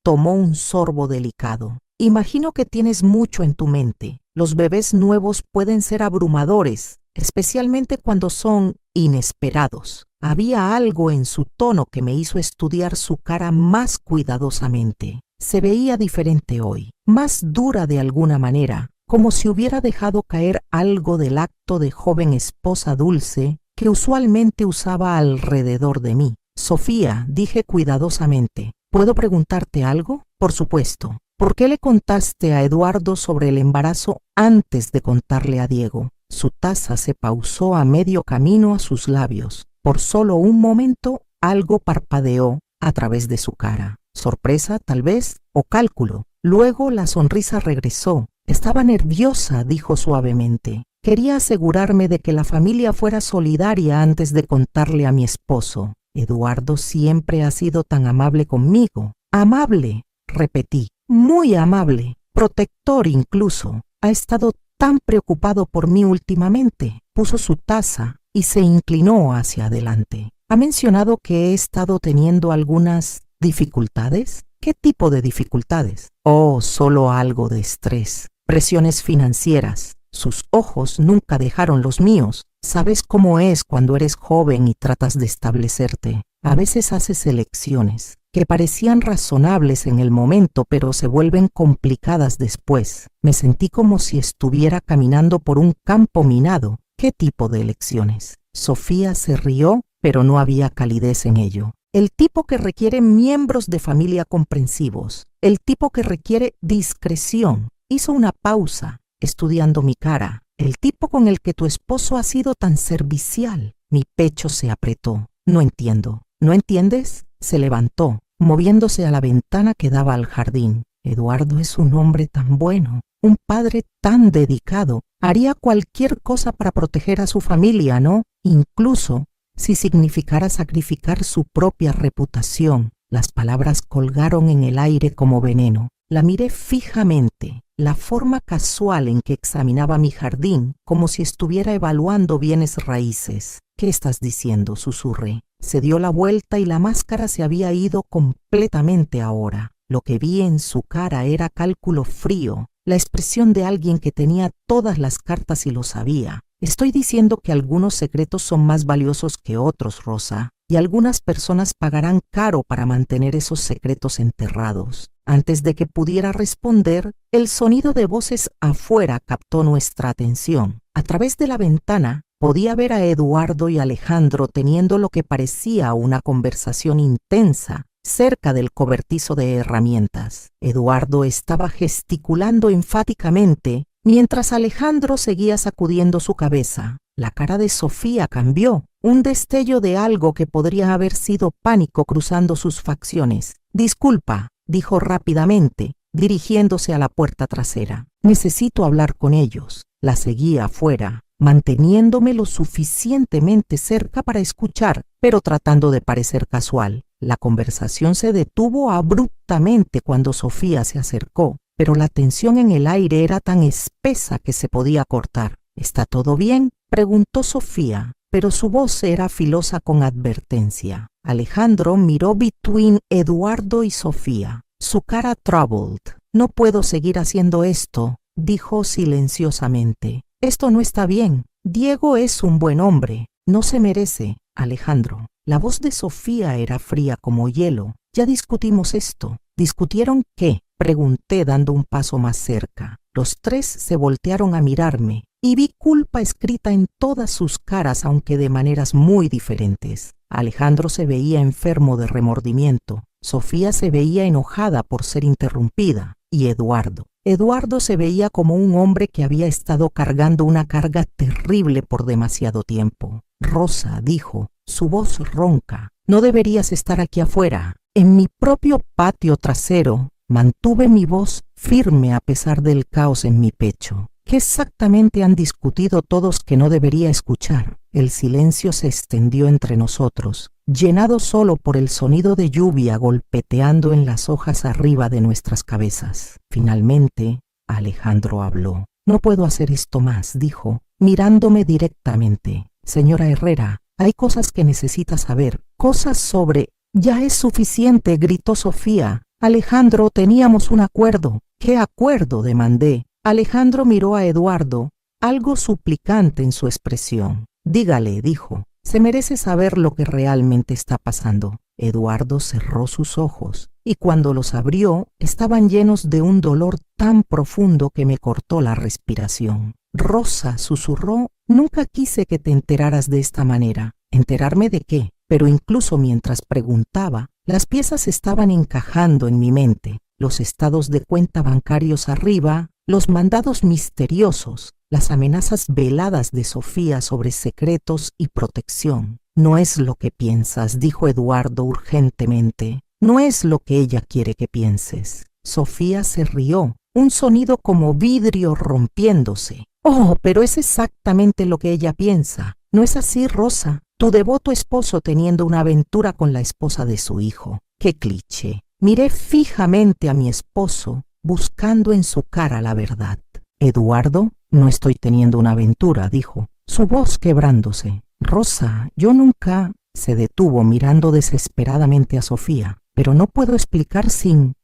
Tomó un sorbo delicado. «Imagino que tienes mucho en tu mente. Los bebés nuevos pueden ser abrumadores, especialmente cuando son inesperados». Había algo en su tono que me hizo estudiar su cara más cuidadosamente. Se veía diferente hoy, más dura de alguna manera, como si hubiera dejado caer algo del acto de joven esposa dulce que usualmente usaba alrededor de mí. «Sofía», dije cuidadosamente, «¿puedo preguntarte algo?» «Por supuesto». «¿Por qué le contaste a Eduardo sobre el embarazo antes de contarle a Diego?» Su taza se pausó a medio camino a sus labios. Por solo un momento, algo parpadeó a través de su cara. Sorpresa, tal vez, o cálculo. Luego la sonrisa regresó. «Estaba nerviosa», dijo suavemente. «Quería asegurarme de que la familia fuera solidaria antes de contarle a mi esposo. Eduardo siempre ha sido tan amable conmigo». «Amable», repetí. «Muy amable, protector incluso. Ha estado tan preocupado por mí últimamente». Puso su taza y se inclinó hacia adelante. «Ha mencionado que he estado teniendo algunas ¿Dificultades? ¿Qué tipo de dificultades? Oh, solo algo de estrés. Presiones financieras. Sus ojos nunca dejaron los míos. Sabes cómo es cuando eres joven y tratas de establecerte. A veces haces elecciones que parecían razonables en el momento, pero se vuelven complicadas después. Me sentí como si estuviera caminando por un campo minado. ¿Qué tipo de elecciones? Sofía se rió, pero no había calidez en ello. El tipo que requiere miembros de familia comprensivos. El tipo que requiere discreción. Hizo una pausa, estudiando mi cara. El tipo con el que tu esposo ha sido tan servicial. Mi pecho se apretó. No entiendo. ¿No entiendes? Se levantó, moviéndose a la ventana que daba al jardín. Eduardo es un hombre tan bueno, un padre tan dedicado. Haría cualquier cosa para proteger a su familia, ¿no? Incluso si significara sacrificar su propia reputación. Las palabras colgaron en el aire como veneno. La miré fijamente, la forma casual en que examinaba mi jardín, como si estuviera evaluando bienes raíces. ¿Qué estás diciendo?, susurré. Se dio la vuelta y la máscara se había ido completamente ahora. Lo que vi en su cara era cálculo frío, la expresión de alguien que tenía todas las cartas y lo sabía. Estoy diciendo que algunos secretos son más valiosos que otros, Rosa, y algunas personas pagarán caro para mantener esos secretos enterrados. Antes de que pudiera responder, el sonido de voces afuera captó nuestra atención. A través de la ventana podía ver a Eduardo y Alejandro teniendo lo que parecía una conversación intensa cerca del cobertizo de herramientas. Eduardo estaba gesticulando enfáticamente mientras Alejandro seguía sacudiendo su cabeza. La cara de Sofía cambió, un destello de algo que podría haber sido pánico cruzando sus facciones. Disculpa, dijo rápidamente, dirigiéndose a la puerta trasera. Necesito hablar con ellos. La seguía afuera, manteniéndome lo suficientemente cerca para escuchar, pero tratando de parecer casual. La conversación se detuvo abruptamente cuando Sofía se acercó, pero la tensión en el aire era tan espesa que se podía cortar. ¿Está todo bien?, preguntó Sofía, pero su voz era filosa con advertencia. Alejandro miró between Eduardo y Sofía, su cara troubled. No puedo seguir haciendo esto, dijo silenciosamente. Esto no está bien. Diego es un buen hombre. No se merece, Alejandro. La voz de Sofía era fría como hielo. Ya discutimos esto. ¿Discutieron qué?, pregunté dando un paso más cerca. Los tres se voltearon a mirarme y vi culpa escrita en todas sus caras, aunque de maneras muy diferentes. Alejandro se veía enfermo de remordimiento. Sofía se veía enojada por ser interrumpida. Y Eduardo se veía como un hombre que había estado cargando una carga terrible por demasiado tiempo. Rosa, dijo, su voz ronca, no deberías estar aquí afuera. En mi propio patio trasero, mantuve mi voz firme a pesar del caos en mi pecho. ¿Qué exactamente han discutido todos que no debería escuchar? El silencio se extendió entre nosotros, llenado solo por el sonido de lluvia golpeteando en las hojas arriba de nuestras cabezas. Finalmente, Alejandro habló. No puedo hacer esto más, dijo, mirándome directamente. Señora Herrera, hay cosas que necesita saber, cosas sobre... Ya es suficiente, gritó Sofía. Alejandro, teníamos un acuerdo. ¿Qué acuerdo?, demandé. Alejandro miró a Eduardo, algo suplicante en su expresión. Dígale, dijo, se merece saber lo que realmente está pasando. Eduardo cerró sus ojos y cuando los abrió estaban llenos de un dolor tan profundo que me cortó la respiración. Rosa, susurró, nunca quise que te enteraras de esta manera. ¿Enterarme de qué? Pero incluso mientras preguntaba, las piezas estaban encajando en mi mente. Los estados de cuenta bancarios arriba, los mandados misteriosos, las amenazas veladas de Sofía sobre secretos y protección. No es lo que piensas, dijo Eduardo urgentemente. No es lo que ella quiere que pienses. Sofía se rió, un sonido como vidrio rompiéndose. Oh, pero es exactamente lo que ella piensa. ¿No es así, Rosa? Tu devoto esposo teniendo una aventura con la esposa de su hijo. ¡Qué cliché! Miré fijamente a mi esposo, buscando en su cara la verdad. Eduardo, no estoy teniendo una aventura, dijo, su voz quebrándose. Rosa, yo nunca... Se detuvo mirando desesperadamente a Sofía. Pero no puedo explicar ¿Sin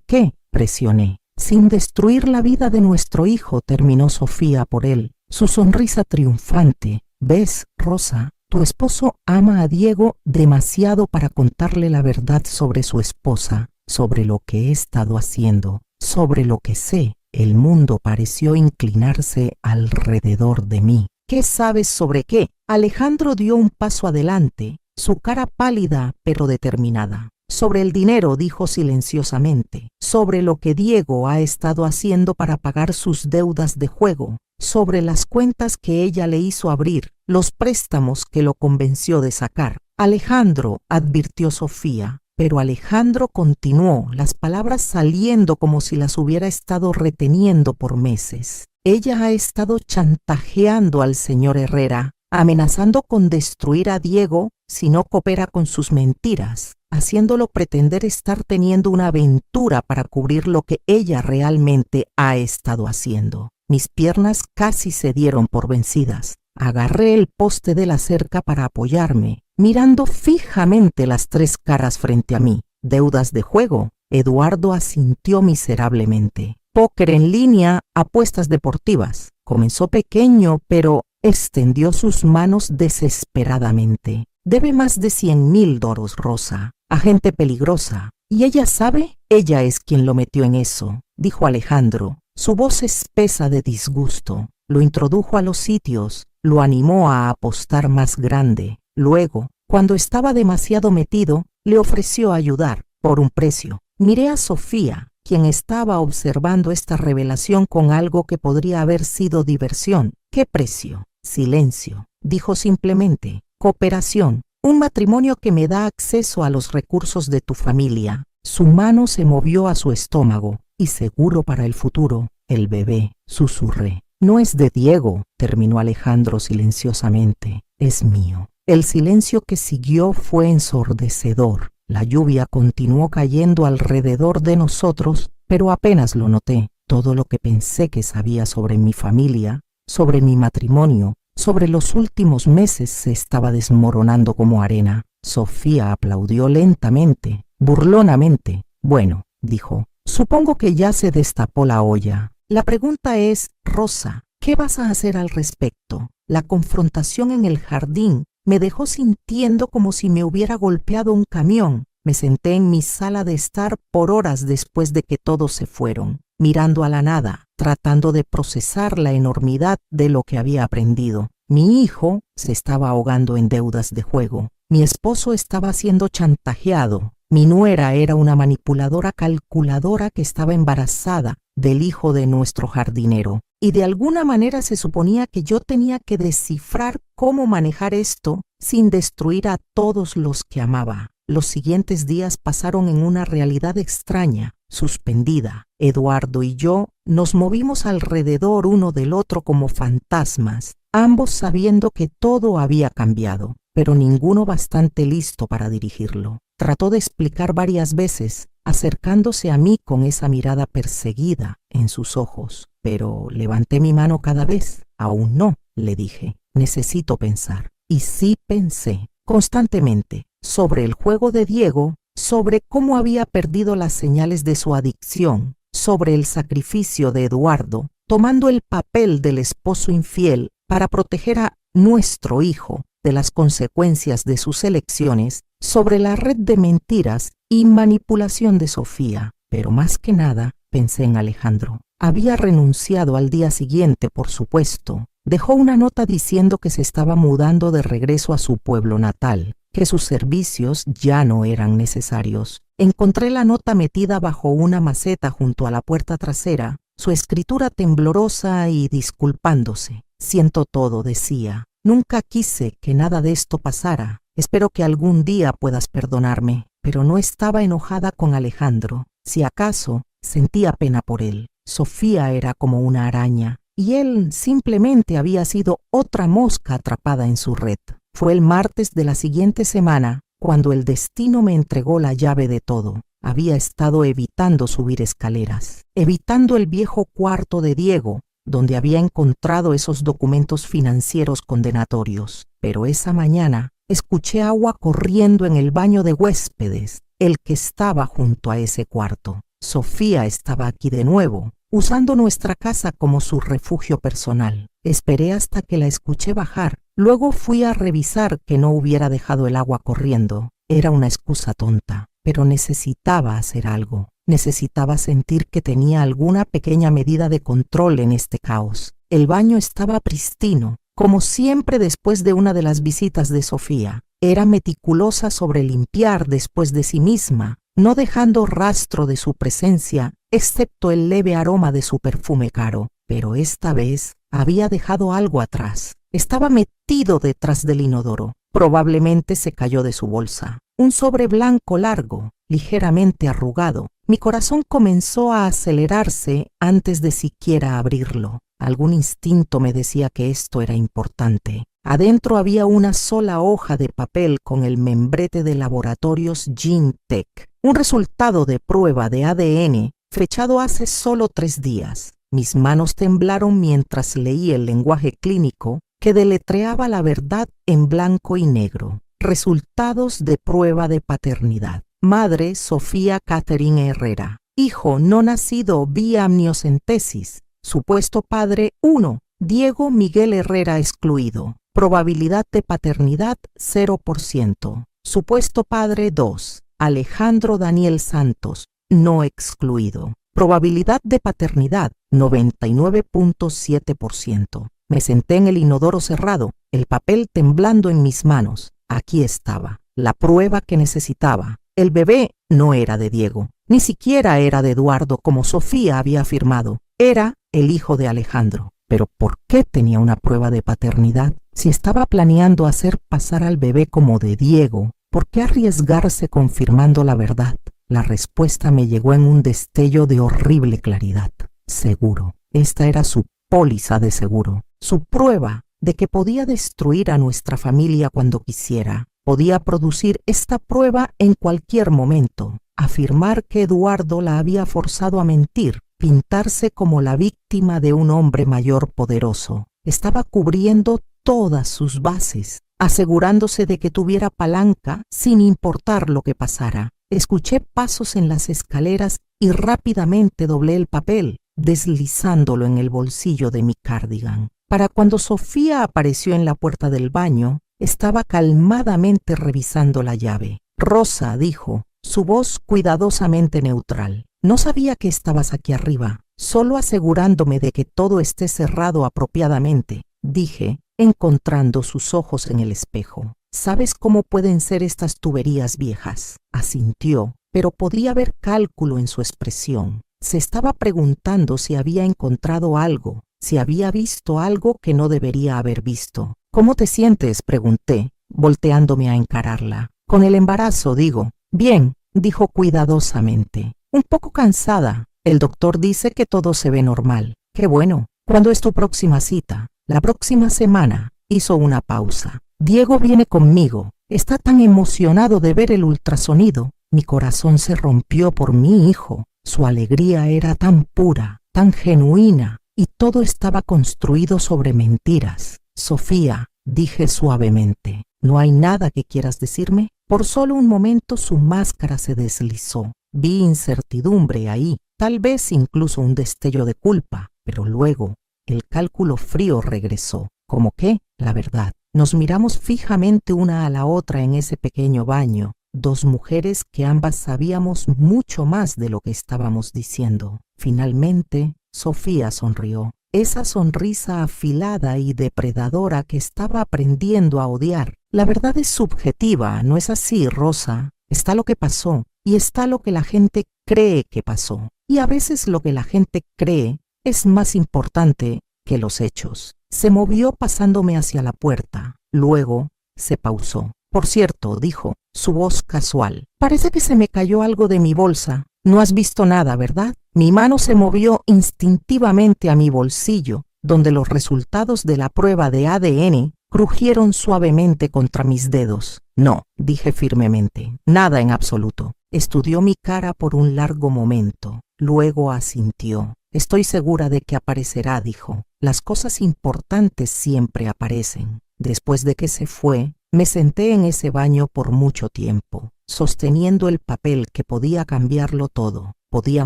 qué? Presioné. Sin destruir la vida de nuestro hijo, terminó Sofía por él, su sonrisa triunfante. ¿Ves, Rosa? Tu esposo ama a Diego demasiado para contarle la verdad sobre su esposa, sobre lo que he estado haciendo, sobre lo que sé. El mundo pareció inclinarse alrededor de mí. ¿Qué sabes sobre qué? Alejandro dio un paso adelante, su cara pálida pero determinada. Sobre el dinero, dijo silenciosamente, sobre lo que Diego ha estado haciendo para pagar sus deudas de juego, sobre las cuentas que ella le hizo abrir, los préstamos que lo convenció de sacar. Alejandro, advirtió Sofía, pero Alejandro continuó, las palabras saliendo como si las hubiera estado reteniendo por meses. Ella ha estado chantajeando al señor Herrera, amenazando con destruir a Diego si no coopera con sus mentiras, haciéndolo pretender estar teniendo una aventura para cubrir lo que ella realmente ha estado haciendo. Mis piernas casi se dieron por vencidas. Agarré el poste de la cerca para apoyarme, mirando fijamente las tres caras frente a mí. ¿Deudas de juego? Eduardo asintió miserablemente. Póker en línea, apuestas deportivas. Comenzó pequeño, pero extendió sus manos desesperadamente. Debe más de 100,000 doros, Rosa. Agente peligrosa. ¿Y ella sabe? Ella es quien lo metió en eso, dijo Alejandro, su voz espesa de disgusto. Lo introdujo a los sitios, lo animó a apostar más grande. Luego, cuando estaba demasiado metido, le ofreció ayudar, por un precio. Miré a Sofía, quien estaba observando esta revelación con algo que podría haber sido diversión. ¿Qué precio? Silencio. Dijo simplemente, cooperación, un matrimonio que me da acceso a los recursos de tu familia. Su mano se movió a su estómago, y seguro para el futuro, el bebé, susurré. No es de Diego, terminó Alejandro silenciosamente, es mío. El silencio que siguió fue ensordecedor. La lluvia continuó cayendo alrededor de nosotros, pero apenas lo noté. Todo lo que pensé que sabía sobre mi familia, sobre mi matrimonio, sobre los últimos meses se estaba desmoronando como arena. Sofía aplaudió lentamente, burlonamente. Bueno, dijo, supongo que ya se destapó la olla. La pregunta es, Rosa, ¿qué vas a hacer al respecto? La confrontación en el jardín me dejó sintiendo como si me hubiera golpeado un camión. Me senté en mi sala de estar por horas después de que todos se fueron, mirando a la nada, tratando de procesar la enormidad de lo que había aprendido. Mi hijo se estaba ahogando en deudas de juego. Mi esposo estaba siendo chantajeado. Mi nuera era una manipuladora calculadora que estaba embarazada del hijo de nuestro jardinero. Y de alguna manera se suponía que yo tenía que descifrar cómo manejar esto sin destruir a todos los que amaba. Los siguientes días pasaron en una realidad extraña, suspendida. Eduardo y yo nos movimos alrededor uno del otro como fantasmas, ambos sabiendo que todo había cambiado, pero ninguno bastante listo para dirigirlo. Trató de explicar varias veces, acercándose a mí con esa mirada perseguida en sus ojos, pero levanté mi mano cada vez. Aún no, le dije, necesito pensar. Y sí pensé, constantemente, sobre el juego de Diego, sobre cómo había perdido las señales de su adicción, sobre el sacrificio de Eduardo, tomando el papel del esposo infiel para proteger a nuestro hijo de las consecuencias de sus elecciones, sobre la red de mentiras y manipulación de Sofía. Pero más que nada, pensé en Alejandro. Había renunciado al día siguiente, por supuesto. Dejó una nota diciendo que se estaba mudando de regreso a su pueblo natal, que sus servicios ya no eran necesarios. Encontré la nota metida bajo una maceta junto a la puerta trasera, su escritura temblorosa y disculpándose. Siento todo, decía. Nunca quise que nada de esto pasara. Espero que algún día puedas perdonarme. Pero no estaba enojada con Alejandro. Si acaso, sentía pena por él. Sofía era como una araña, y él simplemente había sido otra mosca atrapada en su red. Fue el martes de la siguiente semana, cuando el destino me entregó la llave de todo. Había estado evitando subir escaleras, evitando el viejo cuarto de Diego, donde había encontrado esos documentos financieros condenatorios. Pero esa mañana escuché agua corriendo en el baño de huéspedes. el que estaba junto a ese cuarto. Sofía estaba aquí de nuevo, usando nuestra casa como su refugio personal. Esperé hasta que la escuché bajar. Luego fui a revisar que no hubiera dejado el agua corriendo. Era una excusa tonta, pero necesitaba hacer algo. Necesitaba sentir que tenía alguna pequeña medida de control en este caos. El baño estaba pristino, como siempre después de una de las visitas de Sofía. Era meticulosa sobre limpiar después de sí misma, no dejando rastro de su presencia, excepto el leve aroma de su perfume caro. Pero esta vez había dejado algo atrás. Estaba metido detrás del inodoro. Probablemente se cayó de su bolsa. Un sobre blanco largo, ligeramente arrugado. Mi corazón comenzó a acelerarse antes de siquiera abrirlo. Algún instinto me decía que esto era importante. Adentro había una sola hoja de papel con el membrete de Laboratorios GenTech, un resultado de prueba de ADN fechado hace solo 3 días. Mis manos temblaron mientras leí el lenguaje clínico que deletreaba la verdad en blanco y negro. Resultados de prueba de paternidad. Madre Sofía Catherine Herrera. Hijo no nacido vía amniocentesis. Supuesto padre 1. Diego Miguel Herrera excluido. Probabilidad de paternidad 0%. Supuesto padre 2. Alejandro Daniel Santos, no excluido. Probabilidad de paternidad 99.7%. Me senté en el inodoro cerrado, el papel temblando en mis manos. Aquí estaba, la prueba que necesitaba. El bebé no era de Diego, ni siquiera era de Eduardo como Sofía había afirmado. Era el hijo de Alejandro. Pero ¿por qué tenía una prueba de paternidad? Si estaba planeando hacer pasar al bebé como de Diego, ¿por qué arriesgarse confirmando la verdad? La respuesta me llegó en un destello de horrible claridad. Seguro. Esta era su póliza de seguro. Su prueba de que podía destruir a nuestra familia cuando quisiera. Podía producir esta prueba en cualquier momento. Afirmar que Eduardo la había forzado a mentir. Pintarse como la víctima de un hombre mayor poderoso. Estaba cubriendo todas sus bases, asegurándose de que tuviera palanca sin importar lo que pasara. Escuché pasos en las escaleras y rápidamente doblé el papel, deslizándolo en el bolsillo de mi cardigan. Para cuando Sofía apareció en la puerta del baño, estaba calmadamente revisando la llave. Rosa, dijo, su voz cuidadosamente neutral. No sabía que estabas aquí arriba, solo asegurándome de que todo esté cerrado apropiadamente, dije, encontrando sus ojos en el espejo. ¿Sabes cómo pueden ser estas tuberías viejas? Asintió, pero podía ver cálculo en su expresión. Se estaba preguntando si había encontrado algo, si había visto algo que no debería haber visto. ¿Cómo te sientes?, pregunté, volteándome a encararla. Con el embarazo, digo. Bien, dijo cuidadosamente. Un poco cansada. El doctor dice que todo se ve normal. Qué bueno. ¿Cuándo es tu próxima cita? La próxima semana. Hizo una pausa. Diego viene conmigo. Está tan emocionado de ver el ultrasonido. Mi corazón se rompió por mi hijo. Su alegría era tan pura, tan genuina, y todo estaba construido sobre mentiras. Sofía, dije suavemente, ¿no hay nada que quieras decirme? Por solo un momento su máscara se deslizó. Vi incertidumbre ahí, tal vez incluso un destello de culpa, pero luego el cálculo frío regresó. ¿Cómo qué? La verdad. Nos miramos fijamente una a la otra en ese pequeño baño, dos mujeres que ambas sabíamos mucho más de lo que estábamos diciendo. Finalmente, Sofía sonrió. Esa sonrisa afilada y depredadora que estaba aprendiendo a odiar. La verdad es subjetiva, ¿no es así, Rosa? Está lo que pasó. Y está lo que la gente cree que pasó. Y a veces lo que la gente cree es más importante que los hechos. Se movió pasándome hacia la puerta. Luego se pausó. Por cierto, dijo, su voz casual. Parece que se me cayó algo de mi bolsa. No has visto nada, ¿verdad? Mi mano se movió instintivamente a mi bolsillo, donde los resultados de la prueba de ADN crujieron suavemente contra mis dedos. No, dije firmemente, nada en absoluto. Estudió mi cara por un largo momento. Luego asintió. Estoy segura de que aparecerá, dijo. Las cosas importantes siempre aparecen. Después de que se fue, me senté en ese baño por mucho tiempo. sosteniendo el papel que podía cambiarlo todo. Podía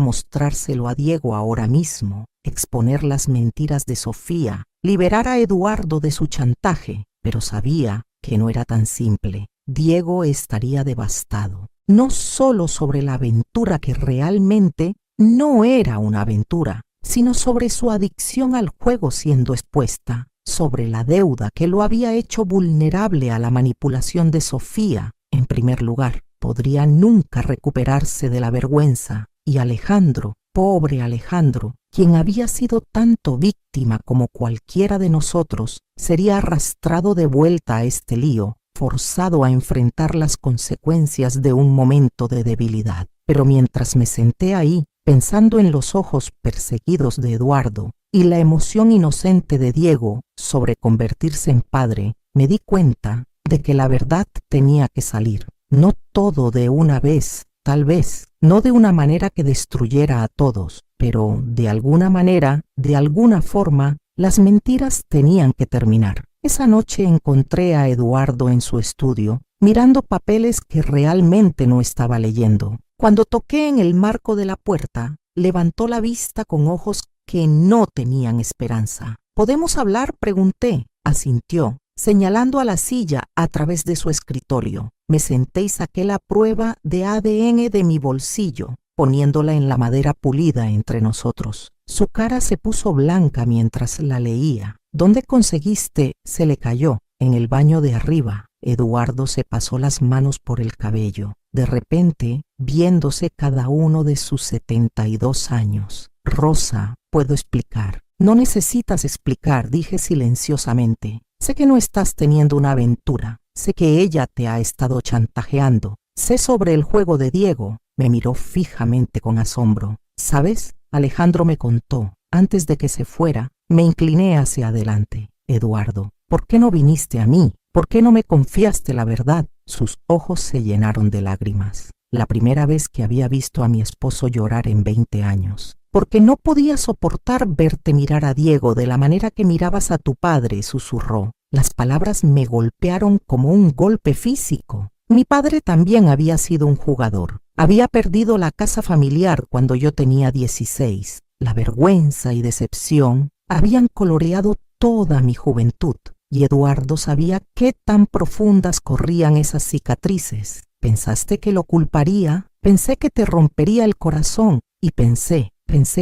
mostrárselo a Diego ahora mismo, exponer las mentiras de Sofía, liberar a Eduardo de su chantaje, pero sabía que no era tan simple. Diego estaría devastado, no solo sobre la aventura que realmente no era una aventura, sino sobre su adicción al juego siendo expuesta, sobre la deuda que lo había hecho vulnerable a la manipulación de Sofía. En primer lugar, podría nunca recuperarse de la vergüenza, y Alejandro, pobre Alejandro, quien había sido tanto víctima como cualquiera de nosotros, sería arrastrado de vuelta a este lío, forzado a enfrentar las consecuencias de un momento de debilidad. Pero mientras me senté ahí, pensando en los ojos perseguidos de Eduardo y la emoción inocente de Diego sobre convertirse en padre, me di cuenta de que la verdad tenía que salir. No todo de una vez, tal vez, no de una manera que destruyera a todos, pero de alguna manera, de alguna forma, las mentiras tenían que terminar. Esa noche encontré a Eduardo en su estudio, mirando papeles que realmente no estaba leyendo. Cuando toqué en el marco de la puerta, levantó la vista con ojos que no tenían esperanza. ¿Podemos hablar?, pregunté. Asintió, señalando a la silla a través de su escritorio. Me senté y saqué la prueba de ADN de mi bolsillo, poniéndola en la madera pulida entre nosotros. Su cara se puso blanca mientras la leía. ¿Dónde conseguiste? Se le cayó. En el baño de arriba. Eduardo se pasó las manos por el cabello, de repente viéndose cada uno de sus 72 años. Rosa, puedo explicar. No necesitas explicar, dije silenciosamente. Sé que no estás teniendo una aventura. Sé que ella te ha estado chantajeando. Sé sobre el juego de Diego. Me miró fijamente con asombro. ¿Sabes? Alejandro me contó. Antes de que se fuera, me incliné hacia adelante. Eduardo, ¿por qué no viniste a mí? ¿Por qué no me confiaste la verdad? Sus ojos se llenaron de lágrimas. La primera vez que había visto a mi esposo llorar en 20 años. Porque no podía soportar verte mirar a Diego de la manera que mirabas a tu padre, susurró. Las palabras me golpearon como un golpe físico. Mi padre también había sido un jugador. Había perdido la casa familiar cuando yo tenía 16. La vergüenza y decepción habían coloreado toda mi juventud. Y Eduardo sabía qué tan profundas corrían esas cicatrices. ¿Pensaste que lo culparía? Pensé que te rompería el corazón y pensé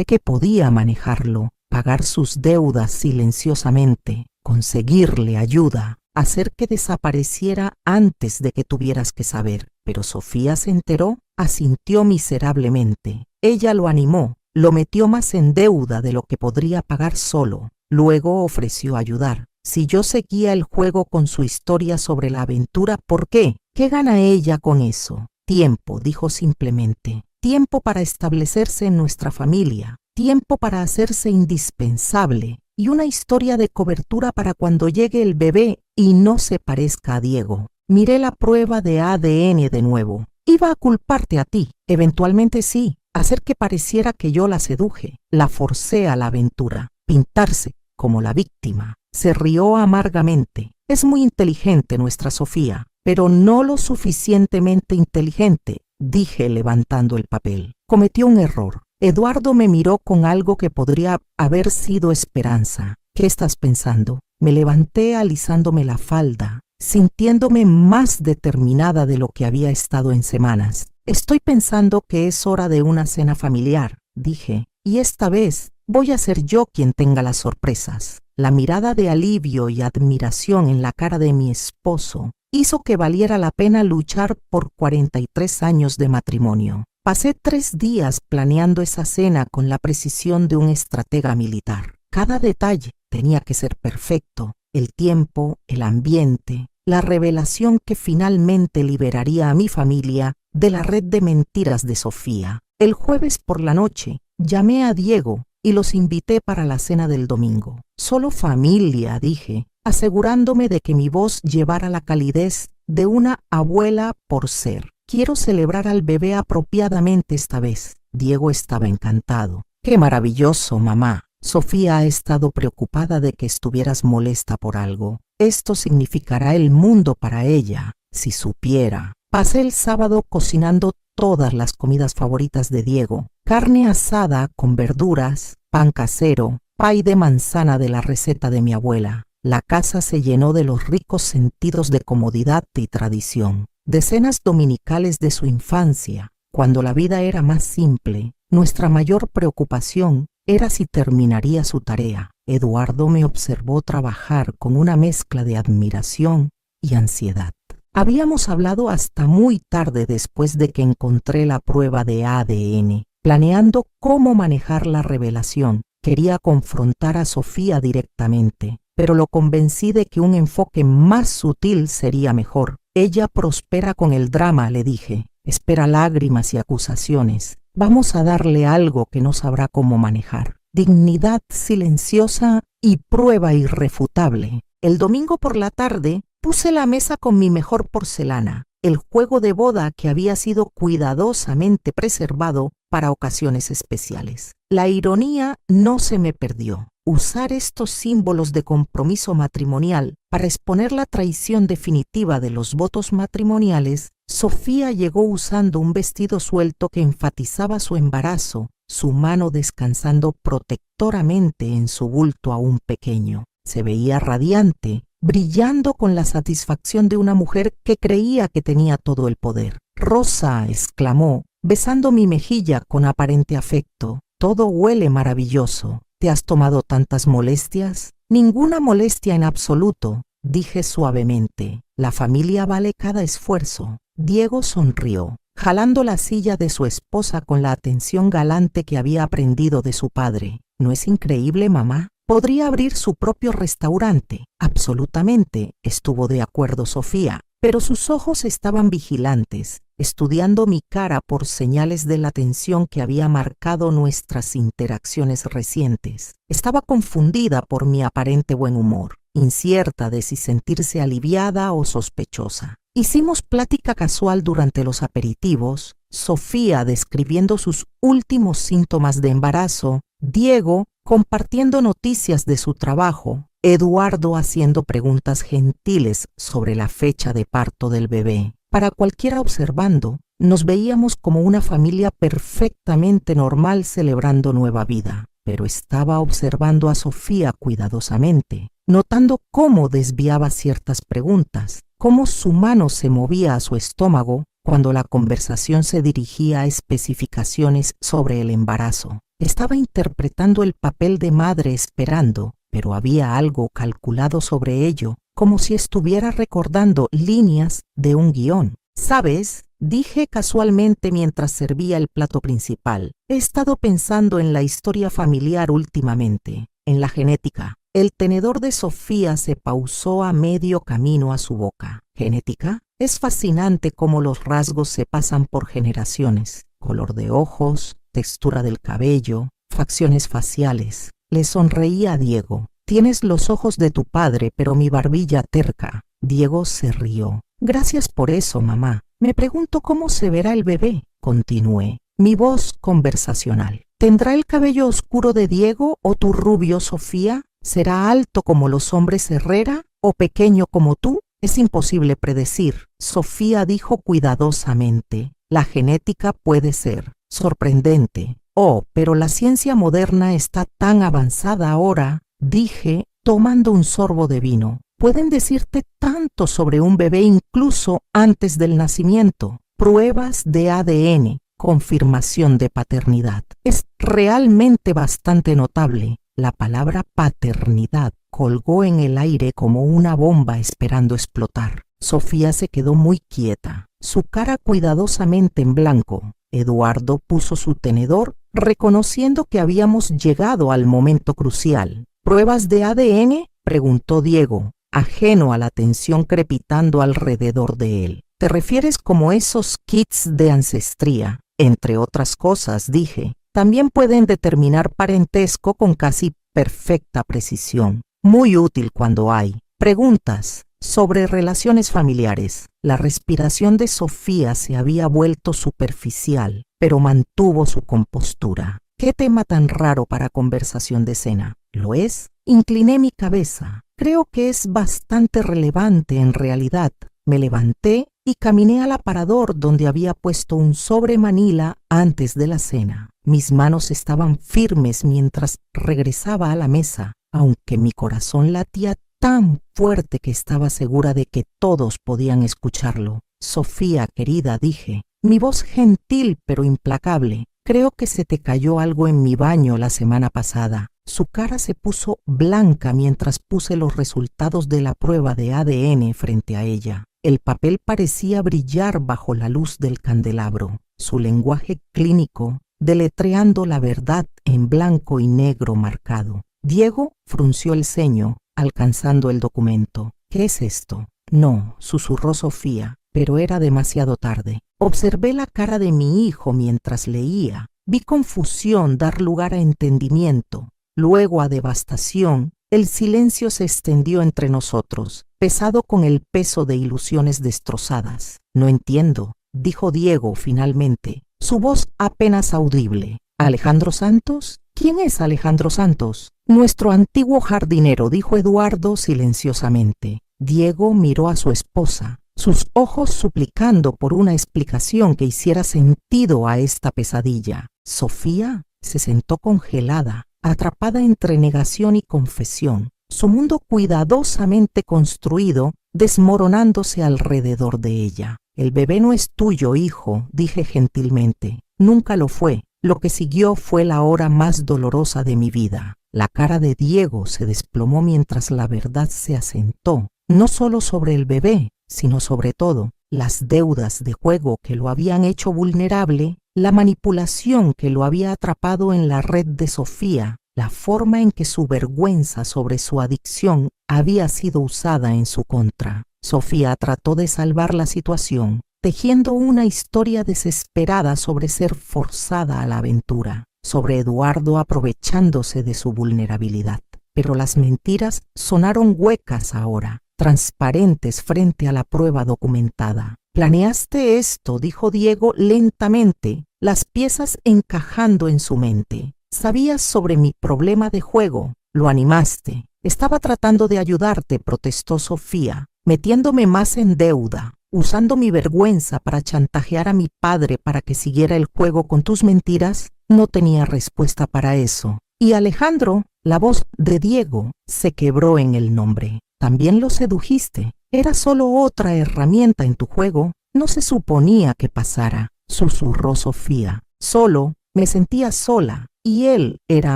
que podía manejarlo, pagar sus deudas silenciosamente, conseguirle ayuda, hacer que desapareciera antes de que tuvieras que saber. Pero Sofía se enteró, asintió miserablemente. Ella lo animó, lo metió más en deuda de lo que podría pagar solo. Luego ofreció ayudar. Si yo seguía el juego con su historia sobre la aventura, ¿por qué? ¿Qué gana ella con eso? Tiempo, dijo simplemente. Tiempo para establecerse en nuestra familia. Tiempo para hacerse indispensable. Y una historia de cobertura para cuando llegue el bebé y no se parezca a Diego. Miré la prueba de ADN de nuevo. Iba a culparte a ti. Eventualmente sí. Hacer que pareciera que yo la seduje. La forcé a la aventura. Pintarse como la víctima. Se rió amargamente. Es muy inteligente nuestra Sofía, pero no lo suficientemente inteligente, dije levantando el papel. Cometió un error. Eduardo me miró con algo que podría haber sido esperanza. ¿Qué estás pensando? Me levanté alisándome la falda, sintiéndome más determinada de lo que había estado en semanas. Estoy pensando que es hora de una cena familiar, dije, y esta vez voy a ser yo quien tenga las sorpresas. La mirada de alivio y admiración en la cara de mi esposo hizo que valiera la pena luchar por 43 años de matrimonio. Pasé 3 días planeando esa cena con la precisión de un estratega militar. Cada detalle tenía que ser perfecto. El tiempo, el ambiente, la revelación que finalmente liberaría a mi familia de la red de mentiras de Sofía. El jueves por la noche llamé a Diego y los invité para la cena del domingo. Solo familia, dije, asegurándome de que mi voz llevara la calidez de una abuela por ser. Quiero celebrar al bebé apropiadamente esta vez. Diego estaba encantado. ¡Qué maravilloso, mamá! Sofía ha estado preocupada de que estuvieras molesta por algo. Esto significará el mundo para ella, si supiera. Pasé el sábado cocinando todas las comidas favoritas de Diego: carne asada con verduras, pan casero, pay de manzana de la receta de mi abuela. La casa se llenó de los ricos sentidos de comodidad y tradición, de cenas dominicales de su infancia, cuando la vida era más simple. Nuestra mayor preocupación era si terminaría su tarea. Eduardo me observó trabajar con una mezcla de admiración y ansiedad. Habíamos hablado hasta muy tarde después de que encontré la prueba de ADN, planeando cómo manejar la revelación. Quería confrontar a Sofía directamente, pero lo convencí de que un enfoque más sutil sería mejor. Ella prospera con el drama, le dije. Espera lágrimas y acusaciones. Vamos a darle algo que no sabrá cómo manejar. Dignidad silenciosa y prueba irrefutable. El domingo por la tarde puse la mesa con mi mejor porcelana, el juego de boda que había sido cuidadosamente preservado para ocasiones especiales. La ironía no se me perdió. Usar estos símbolos de compromiso matrimonial para exponer la traición definitiva de los votos matrimoniales. Sofía llegó usando un vestido suelto que enfatizaba su embarazo, su mano descansando protectoramente en su bulto aún pequeño. Se veía radiante, brillando con la satisfacción de una mujer que creía que tenía todo el poder. «Rosa», exclamó, besando mi mejilla con aparente afecto, «todo huele maravilloso. ¿Te has tomado tantas molestias?» «Ninguna molestia en absoluto», dije suavemente. «La familia vale cada esfuerzo». Diego sonrió, jalando la silla de su esposa con la atención galante que había aprendido de su padre. «¿No es increíble, mamá? Podría abrir su propio restaurante». «Absolutamente», estuvo de acuerdo Sofía, pero sus ojos estaban vigilantes, estudiando mi cara por señales de la tensión que había marcado nuestras interacciones recientes. Estaba confundida por mi aparente buen humor, incierta de si sentirse aliviada o sospechosa. Hicimos plática casual durante los aperitivos, Sofía describiendo sus últimos síntomas de embarazo, Diego compartiendo noticias de su trabajo, Eduardo haciendo preguntas gentiles sobre la fecha de parto del bebé. Para cualquiera observando, nos veíamos como una familia perfectamente normal celebrando nueva vida. Pero estaba observando a Sofía cuidadosamente, notando cómo desviaba ciertas preguntas, cómo su mano se movía a su estómago cuando la conversación se dirigía a especificaciones sobre el embarazo. Estaba interpretando el papel de madre esperando, pero había algo calculado sobre ello, como si estuviera recordando líneas de un guión. «¿Sabes?», dije casualmente mientras servía el plato principal. «He estado pensando en la historia familiar últimamente, en la genética». El tenedor de Sofía se pausó a medio camino a su boca. «¿Genética? Es fascinante cómo los rasgos se pasan por generaciones. Color de ojos, textura del cabello, facciones faciales». Le sonreía a Diego. «Tienes los ojos de tu padre, pero mi barbilla terca». Diego se rió. «Gracias por eso, mamá. Me pregunto cómo se verá el bebé», continué, mi voz conversacional. «¿Tendrá el cabello oscuro de Diego o tu rubio, Sofía? ¿Será alto como los hombres Herrera o pequeño como tú? Es imposible predecir», Sofía dijo cuidadosamente. «La genética puede ser sorprendente». «Oh, pero la ciencia moderna está tan avanzada ahora», dije, tomando un sorbo de vino. «Pueden decirte tanto sobre un bebé incluso antes del nacimiento. Pruebas de ADN, confirmación de paternidad. Es realmente bastante notable». La palabra paternidad colgó en el aire como una bomba esperando explotar. Sofía se quedó muy quieta, su cara cuidadosamente en blanco. Eduardo puso su tenedor, reconociendo que habíamos llegado al momento crucial. «¿Pruebas de ADN?», preguntó Diego, ajeno a la tensión crepitando alrededor de él. «¿Te refieres como esos kits de ancestría?» «Entre otras cosas», dije. «También pueden determinar parentesco con casi perfecta precisión. Muy útil cuando hay preguntas sobre relaciones familiares». La respiración de Sofía se había vuelto superficial, pero mantuvo su compostura. «¿Qué tema tan raro para conversación de cena?» «¿Lo es?». Incliné mi cabeza. «Creo que es bastante relevante en realidad». Me levanté y caminé al aparador donde había puesto un sobre Manila antes de la cena. Mis manos estaban firmes mientras regresaba a la mesa, aunque mi corazón latía tan fuerte que estaba segura de que todos podían escucharlo. Sofía, querida, dije, mi voz gentil pero implacable. Creo que se te cayó algo en mi baño la semana pasada. Su cara se puso blanca mientras puse los resultados de la prueba de ADN frente a ella. El papel parecía brillar bajo la luz del candelabro. Su lenguaje clínico, deletreando la verdad en blanco y negro marcado. Diego frunció el ceño, alcanzando el documento. ¿Qué es esto? No, susurró Sofía, pero era demasiado tarde. Observé la cara de mi hijo mientras leía. Vi confusión dar lugar a entendimiento, luego a devastación. El silencio se extendió entre nosotros, pesado con el peso de ilusiones destrozadas. No entiendo, dijo Diego finalmente, su voz apenas audible. ¿Alejandro Santos? ¿Quién es Alejandro Santos? Nuestro antiguo jardinero, dijo Eduardo silenciosamente. Diego miró a su esposa, sus ojos suplicando por una explicación que hiciera sentido a esta pesadilla. Sofía se sentó congelada, atrapada entre negación y confesión, su mundo cuidadosamente construido desmoronándose alrededor de ella. El bebé no es tuyo, hijo, dije gentilmente. Nunca lo fue. Lo que siguió fue la hora más dolorosa de mi vida. La cara de Diego se desplomó mientras la verdad se asentó, no solo sobre el bebé, sino sobre todo las deudas de juego que lo habían hecho vulnerable, la manipulación que lo había atrapado en la red de Sofía, la forma en que su vergüenza sobre su adicción había sido usada en su contra. Sofía trató de salvar la situación, tejiendo una historia desesperada sobre ser forzada a la aventura, sobre Eduardo aprovechándose de su vulnerabilidad. Pero las mentiras sonaron huecas ahora, transparentes frente a la prueba documentada. «Planeaste esto», dijo Diego lentamente, las piezas encajando en su mente. «Sabías sobre mi problema de juego, lo animaste. Estaba tratando de ayudarte», protestó Sofía, metiéndome más en deuda, usando mi vergüenza para chantajear a mi padre para que siguiera el juego con tus mentiras. No tenía respuesta para eso. Y Alejandro, la voz de Diego, se quebró en el nombre. También lo sedujiste. Era solo otra herramienta en tu juego. No se suponía que pasara, susurró Sofía. Solo me sentía sola y él era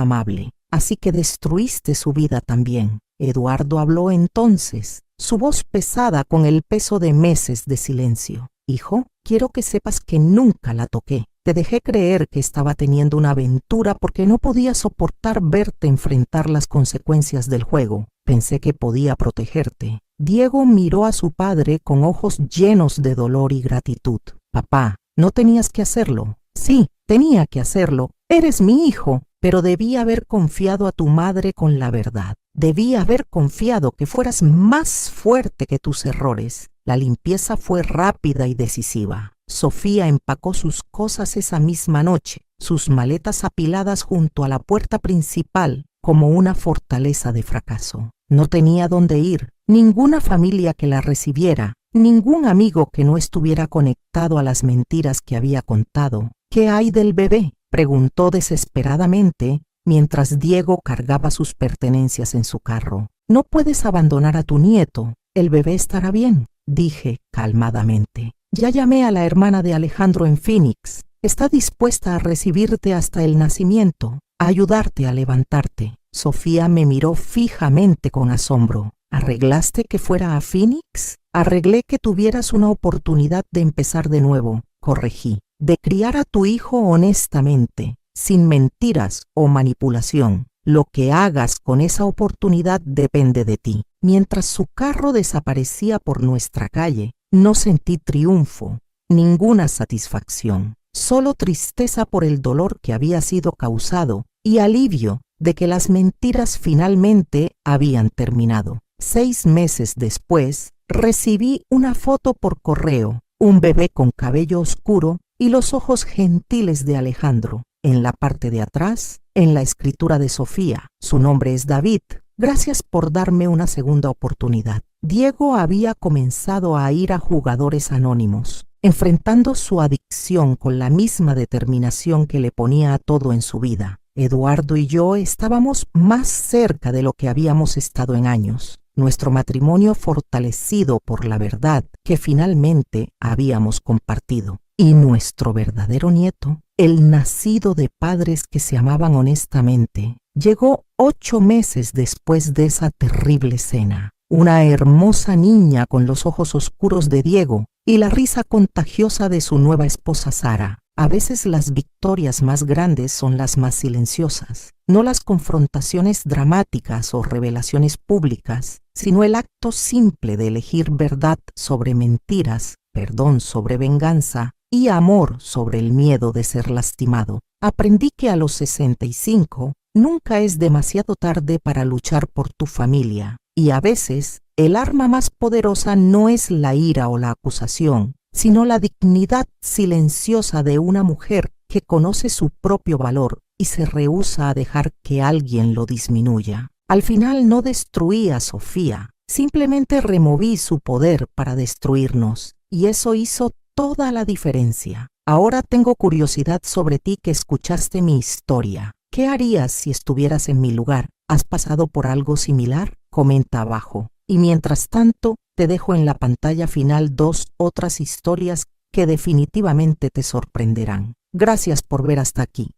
amable. Así que destruiste su vida también. Eduardo habló entonces, su voz pesada con el peso de meses de silencio. Hijo, quiero que sepas que nunca la toqué. Te dejé creer que estaba teniendo una aventura porque no podía soportar verte enfrentar las consecuencias del juego. Pensé que podía protegerte. Diego miró a su padre con ojos llenos de dolor y gratitud. Papá, no tenías que hacerlo. Sí, tenía que hacerlo. Eres mi hijo, pero debí haber confiado a tu madre con la verdad. Debí haber confiado que fueras más fuerte que tus errores. La limpieza fue rápida y decisiva. Sofía empacó sus cosas esa misma noche, sus maletas apiladas junto a la puerta principal como una fortaleza de fracaso. No tenía dónde ir, ninguna familia que la recibiera, ningún amigo que no estuviera conectado a las mentiras que había contado. ¿Qué hay del bebé?, preguntó desesperadamente mientras Diego cargaba sus pertenencias en su carro. No puedes abandonar a tu nieto, el bebé estará bien, dije calmadamente. Ya llamé a la hermana de Alejandro en Phoenix. Está dispuesta a recibirte hasta el nacimiento, a ayudarte a levantarte. Sofía me miró fijamente con asombro. ¿Arreglaste que fuera a Phoenix? Arreglé que tuvieras una oportunidad de empezar de nuevo, corregí. De criar a tu hijo honestamente, sin mentiras o manipulación. Lo que hagas con esa oportunidad depende de ti. Mientras su carro desaparecía por nuestra calle, no sentí triunfo, ninguna satisfacción, solo tristeza por el dolor que había sido causado y alivio de que las mentiras finalmente habían terminado. 6 meses después, recibí una foto por correo, un bebé con cabello oscuro y los ojos gentiles de Alejandro. En la parte de atrás, en la escritura de Sofía, su nombre es David. Gracias por darme una segunda oportunidad. Diego había comenzado a ir a Jugadores Anónimos, enfrentando su adicción con la misma determinación que le ponía a todo en su vida. Eduardo y yo estábamos más cerca de lo que habíamos estado en años. Nuestro matrimonio fortalecido por la verdad que finalmente habíamos compartido. Y nuestro verdadero nieto, el nacido de padres que se amaban honestamente, llegó 8 meses después de esa terrible cena. Una hermosa niña con los ojos oscuros de Diego y la risa contagiosa de su nueva esposa Sara. A veces las victorias más grandes son las más silenciosas, no las confrontaciones dramáticas o revelaciones públicas, sino el acto simple de elegir verdad sobre mentiras, perdón sobre venganza y amor sobre el miedo de ser lastimado. Aprendí que a los 65 nunca es demasiado tarde para luchar por tu familia, y a veces el arma más poderosa no es la ira o la acusación, sino la dignidad silenciosa de una mujer que conoce su propio valor y se rehúsa a dejar que alguien lo disminuya. Al final no destruí a Sofía, simplemente removí su poder para destruirnos, y eso hizo toda la diferencia. Ahora tengo curiosidad sobre ti que escuchaste mi historia. ¿Qué harías si estuvieras en mi lugar? ¿Has pasado por algo similar? Comenta abajo. Y mientras tanto, te dejo en la pantalla final 2 otras historias que definitivamente te sorprenderán. Gracias por ver hasta aquí.